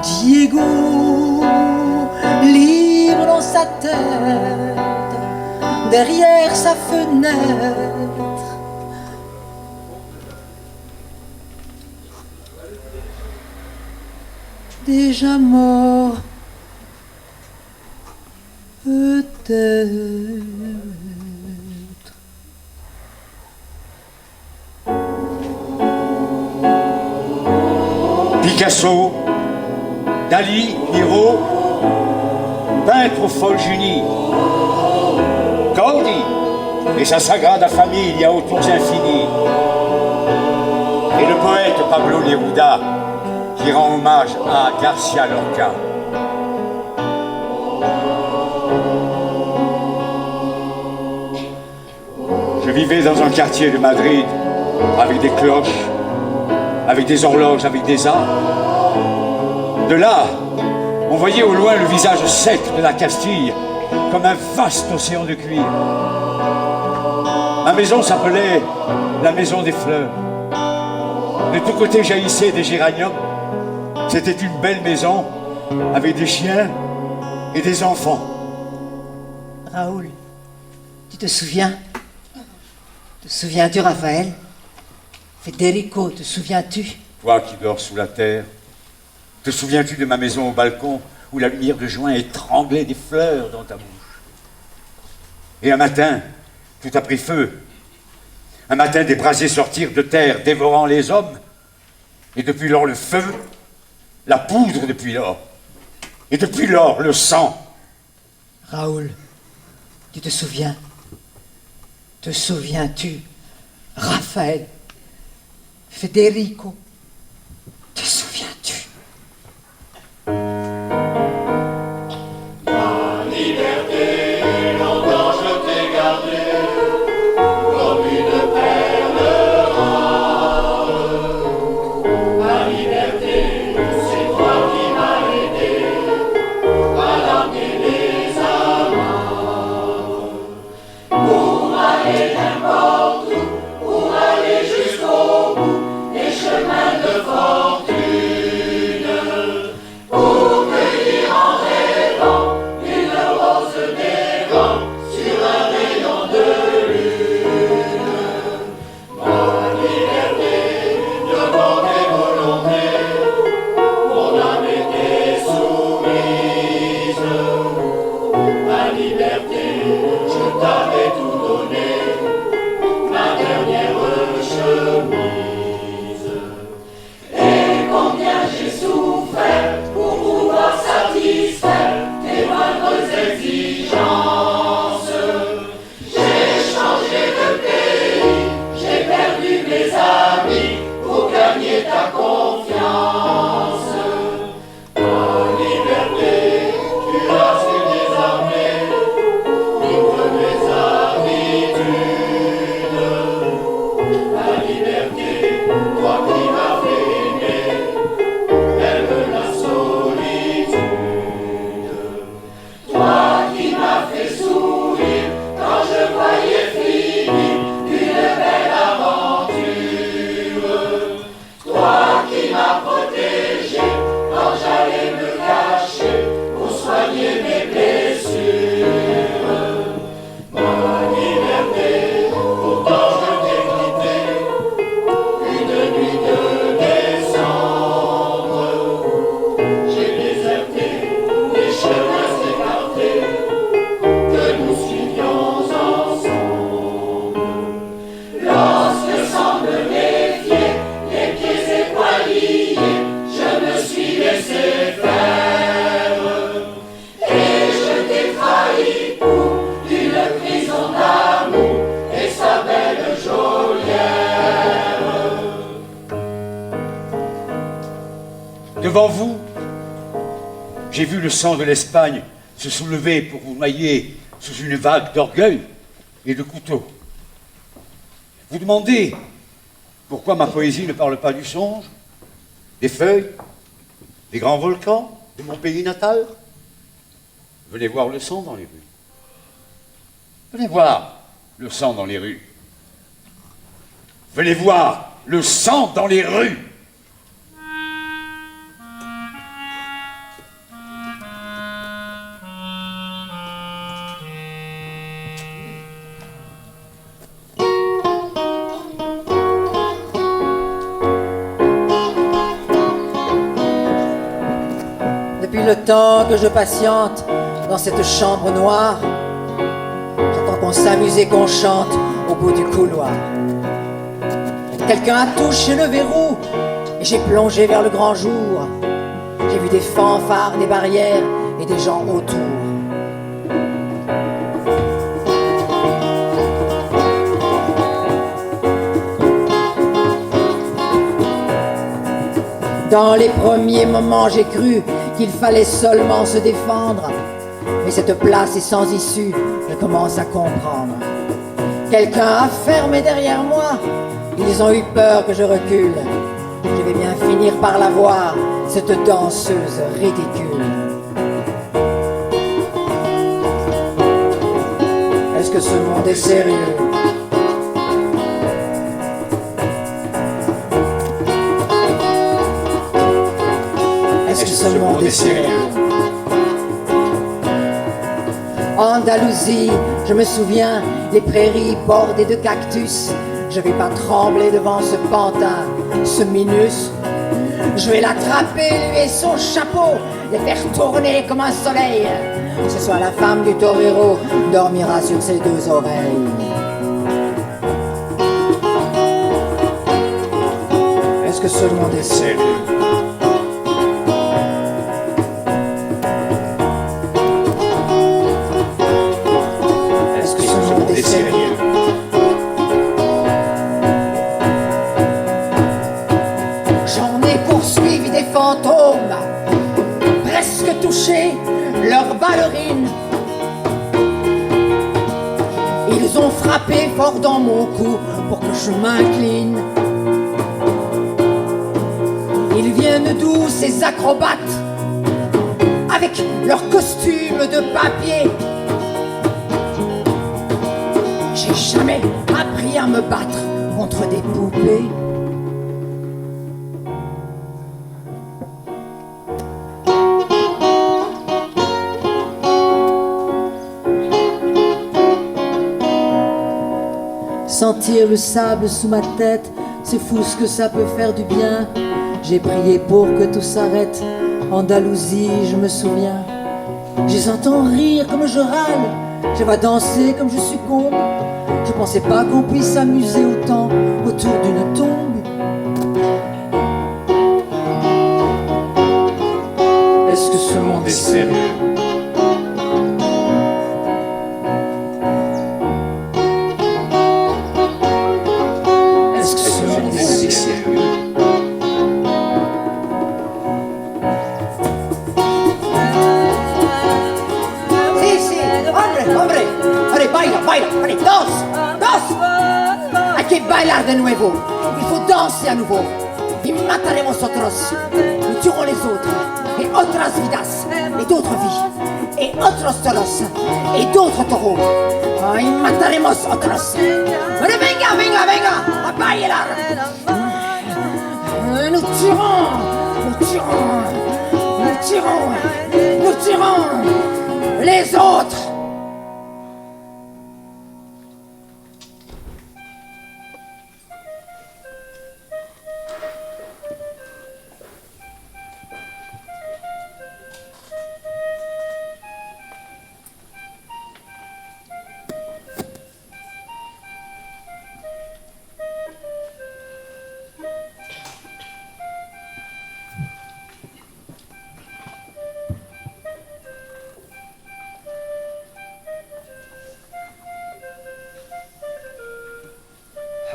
Diego, libre dans sa tête, derrière sa fenêtre. Déjà mort, peut-être. Picasso, Dali, Miro, peintre aux folles génies. Gaudi et sa Sagrada Familia aux tours infinis. Et le poète Pablo Neruda qui rend hommage à Garcia Lorca. Je vivais dans un quartier de Madrid avec des cloches, avec des horloges, avec des arbres. De là, on voyait au loin le visage sec de la Castille, comme un vaste océan de cuir. Ma maison s'appelait la maison des fleurs. De tous côtés jaillissaient des géraniums. C'était une belle maison, avec des chiens et des enfants. Raoul, tu te souviens? Te souviens-tu, Raphaël? Federico, te souviens-tu? Toi qui dors sous la terre, te souviens-tu de ma maison au balcon où la lumière de juin étranglait des fleurs dans ta bouche? Et un matin, tout a pris feu. Un matin, des brasiers sortirent de terre, dévorant les hommes. Et depuis lors, le feu, la poudre depuis lors. Et depuis lors, le sang. Raoul, tu te souviens? Te souviens-tu? Raphaël, Federico, te souviens-tu? Ma liberté, longtemps je t'ai gardée comme une perle rare. Ma liberté, c'est toi qui m'as aidé à larguer les amants. Pour aller n'importe où, pour aller jusqu'au bout des chemins de fortune. Pour cueillir en rêvant une rose des vents sur un rayon de lune. Ma liberté demandait volonté, mon âme était soumise. Ma liberté, je t'avais tout donné, ma dernière chemise. Et combien j'ai souffert pour pouvoir satisfaire tes moindres exigences. J'ai changé de pays, j'ai perdu mes amis pour gagner ta confiance. Ma liberté, tu as su désarmer toutes mes habitudes. Ma liberté, toi qui m'as fait aimer, aime la solitude. Toi qui m'as fait sourire quand je voyais finir une belle aventure. Toi qui m'as protégé quand j'allais me cacher pour soigner mes blessures. Ma liberté, pourtant je t'ai quitté une nuit de décembre. J'ai déserté les chemins écartés que nous suivions ensemble. Lorsque sans me méfier, les pieds et poings liés, je me suis laissé faire. Et je t'ai trahi pour une prison d'amour et sa belle geôlière. Devant vous, j'ai vu le sang de l'Espagne se soulever pour vous noyer sous une vague d'orgueil et de couteaux. Vous demandez pourquoi ma poésie ne parle pas du songe, des feuilles, des grands volcans de mon pays natal. Venez voir le sang dans les rues. Venez voir le sang dans les rues. Venez voir le sang dans les rues. Depuis le temps que je patiente dans cette chambre noire, j'entends qu'on s'amuse et qu'on chante au bout du couloir. Quelqu'un a touché le verrou et j'ai plongé vers le grand jour. J'ai vu des fanfares, des barrières et des gens autour. Dans les premiers moments, j'ai cru qu'il fallait seulement se défendre. Mais cette place est sans issue, je commence à comprendre. Quelqu'un a fermé derrière moi, ils ont eu peur que je recule. Je vais bien finir par la voir, cette danseuse ridicule. Est-ce que ce monde est sérieux? Est-ce que ce monde est sérieux? Andalousie, je me souviens, les prairies bordées de cactus. Je vais pas trembler devant ce pantin, ce Minus Je vais l'attraper, lui et son chapeau, les faire tourner comme un soleil. Ce soir, la femme du torero dormira sur ses deux oreilles. Est-ce que ce monde est sérieux? Est-ce que ce monde est sérieux? J'en ai poursuivi des fantômes, presque touché leurs ballerines. Ils ont frappé fort dans mon cou pour que je m'incline. Ils viennent d'où ces acrobates, avec leurs costumes de papier? J'ai jamais appris à me battre contre des poupées. Sentir le sable sous ma tête, c'est fou ce que ça peut faire du bien. J'ai prié pour que tout s'arrête, Andalousie, je me souviens. Je entends rire comme je râle, je vais danser comme je succombe. Je pensais pas qu'on puisse s'amuser autant autour d'une tombe. Est-ce que ce monde est sérieux? Est-ce que ce monde est sérieux? Baila, allez, danse, danse. Hay que bailar de nuevo. Il faut danser à nouveau. Y mataremos otros. Nous tuerons les autres. Et otras vidas. Et d'autres vies. Et otros toros. Et d'autres taureaux. Y mataremos otros. Allez, venga, venga, venga. A bailar. Nous tuerons. Nous tuerons. Nous tuerons. Nous tuerons les autres.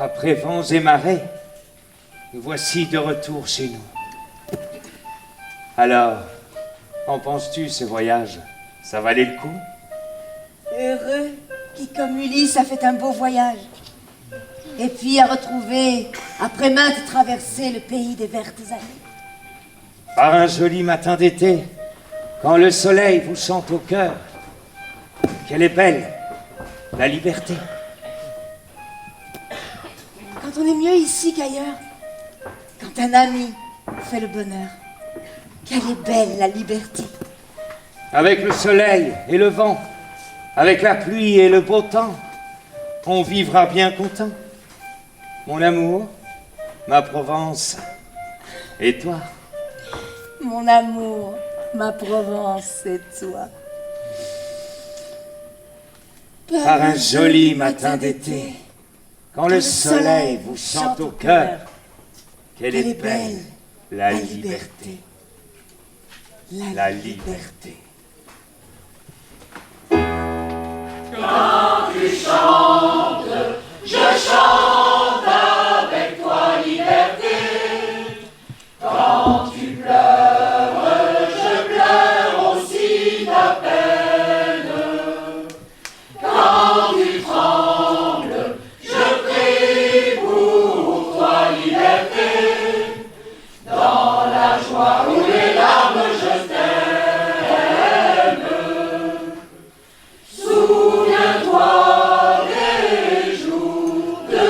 Après vents et marées, nous voici de retour chez nous. Alors, en penses-tu ce voyage? Ça valait le coup? Heureux qui, comme Ulysse, a fait un beau voyage. Et puis a retrouvé, après maintes traversées, le pays des vertes allées. Par un joli matin d'été, quand le soleil vous chante au cœur, qu'elle est belle, la liberté. Quand on est mieux ici qu'ailleurs, quand un ami fait le bonheur, qu'elle est belle la liberté. Avec le soleil et le vent, avec la pluie et le beau temps, on vivra bien content. Mon amour, ma Provence, et toi? Mon amour, ma Provence et toi. Par un joli matin d'été, quand le soleil vous chante au cœur, qu'elle est belle, la liberté. La liberté. Quand tu chantes, je chante avec toi, liberté. Quand tu pleures, je pleure aussi ta peine. Quand tu trembles, je prie pour toi, liberté. Dans la joie ou les larmes, je t'aime. Souviens-toi des jours de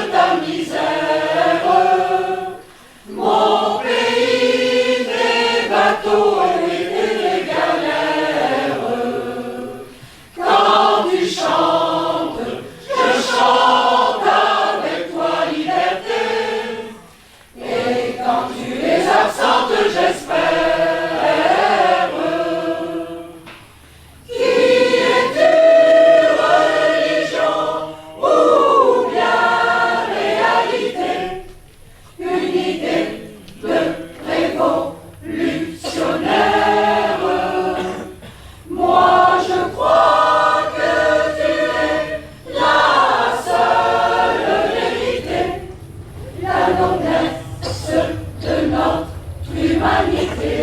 la noblesse de notre humanité.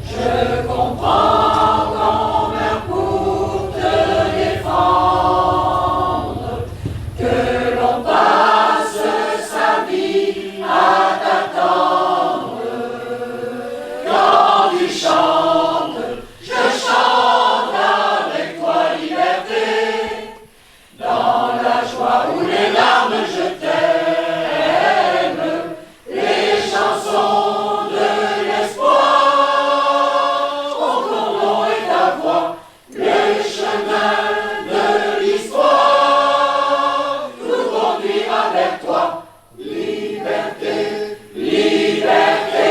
Je comprends qu'on meurt pour te défendre, que l'on passe sa vie à t'attendre. Quand tu chantes, je chante avec toi liberté. Dans la joie ou les larmes, je t'aime. Les chansons de l'espoir ont ton nom et ta voix. Le chemin de l'histoire nous conduira vers toi. Liberté, liberté.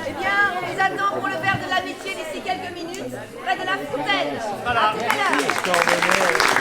Eh bien, on vous attend pour le verre de l'amitié d'ici quelques minutes, près de la fontaine. À tout à l'heure.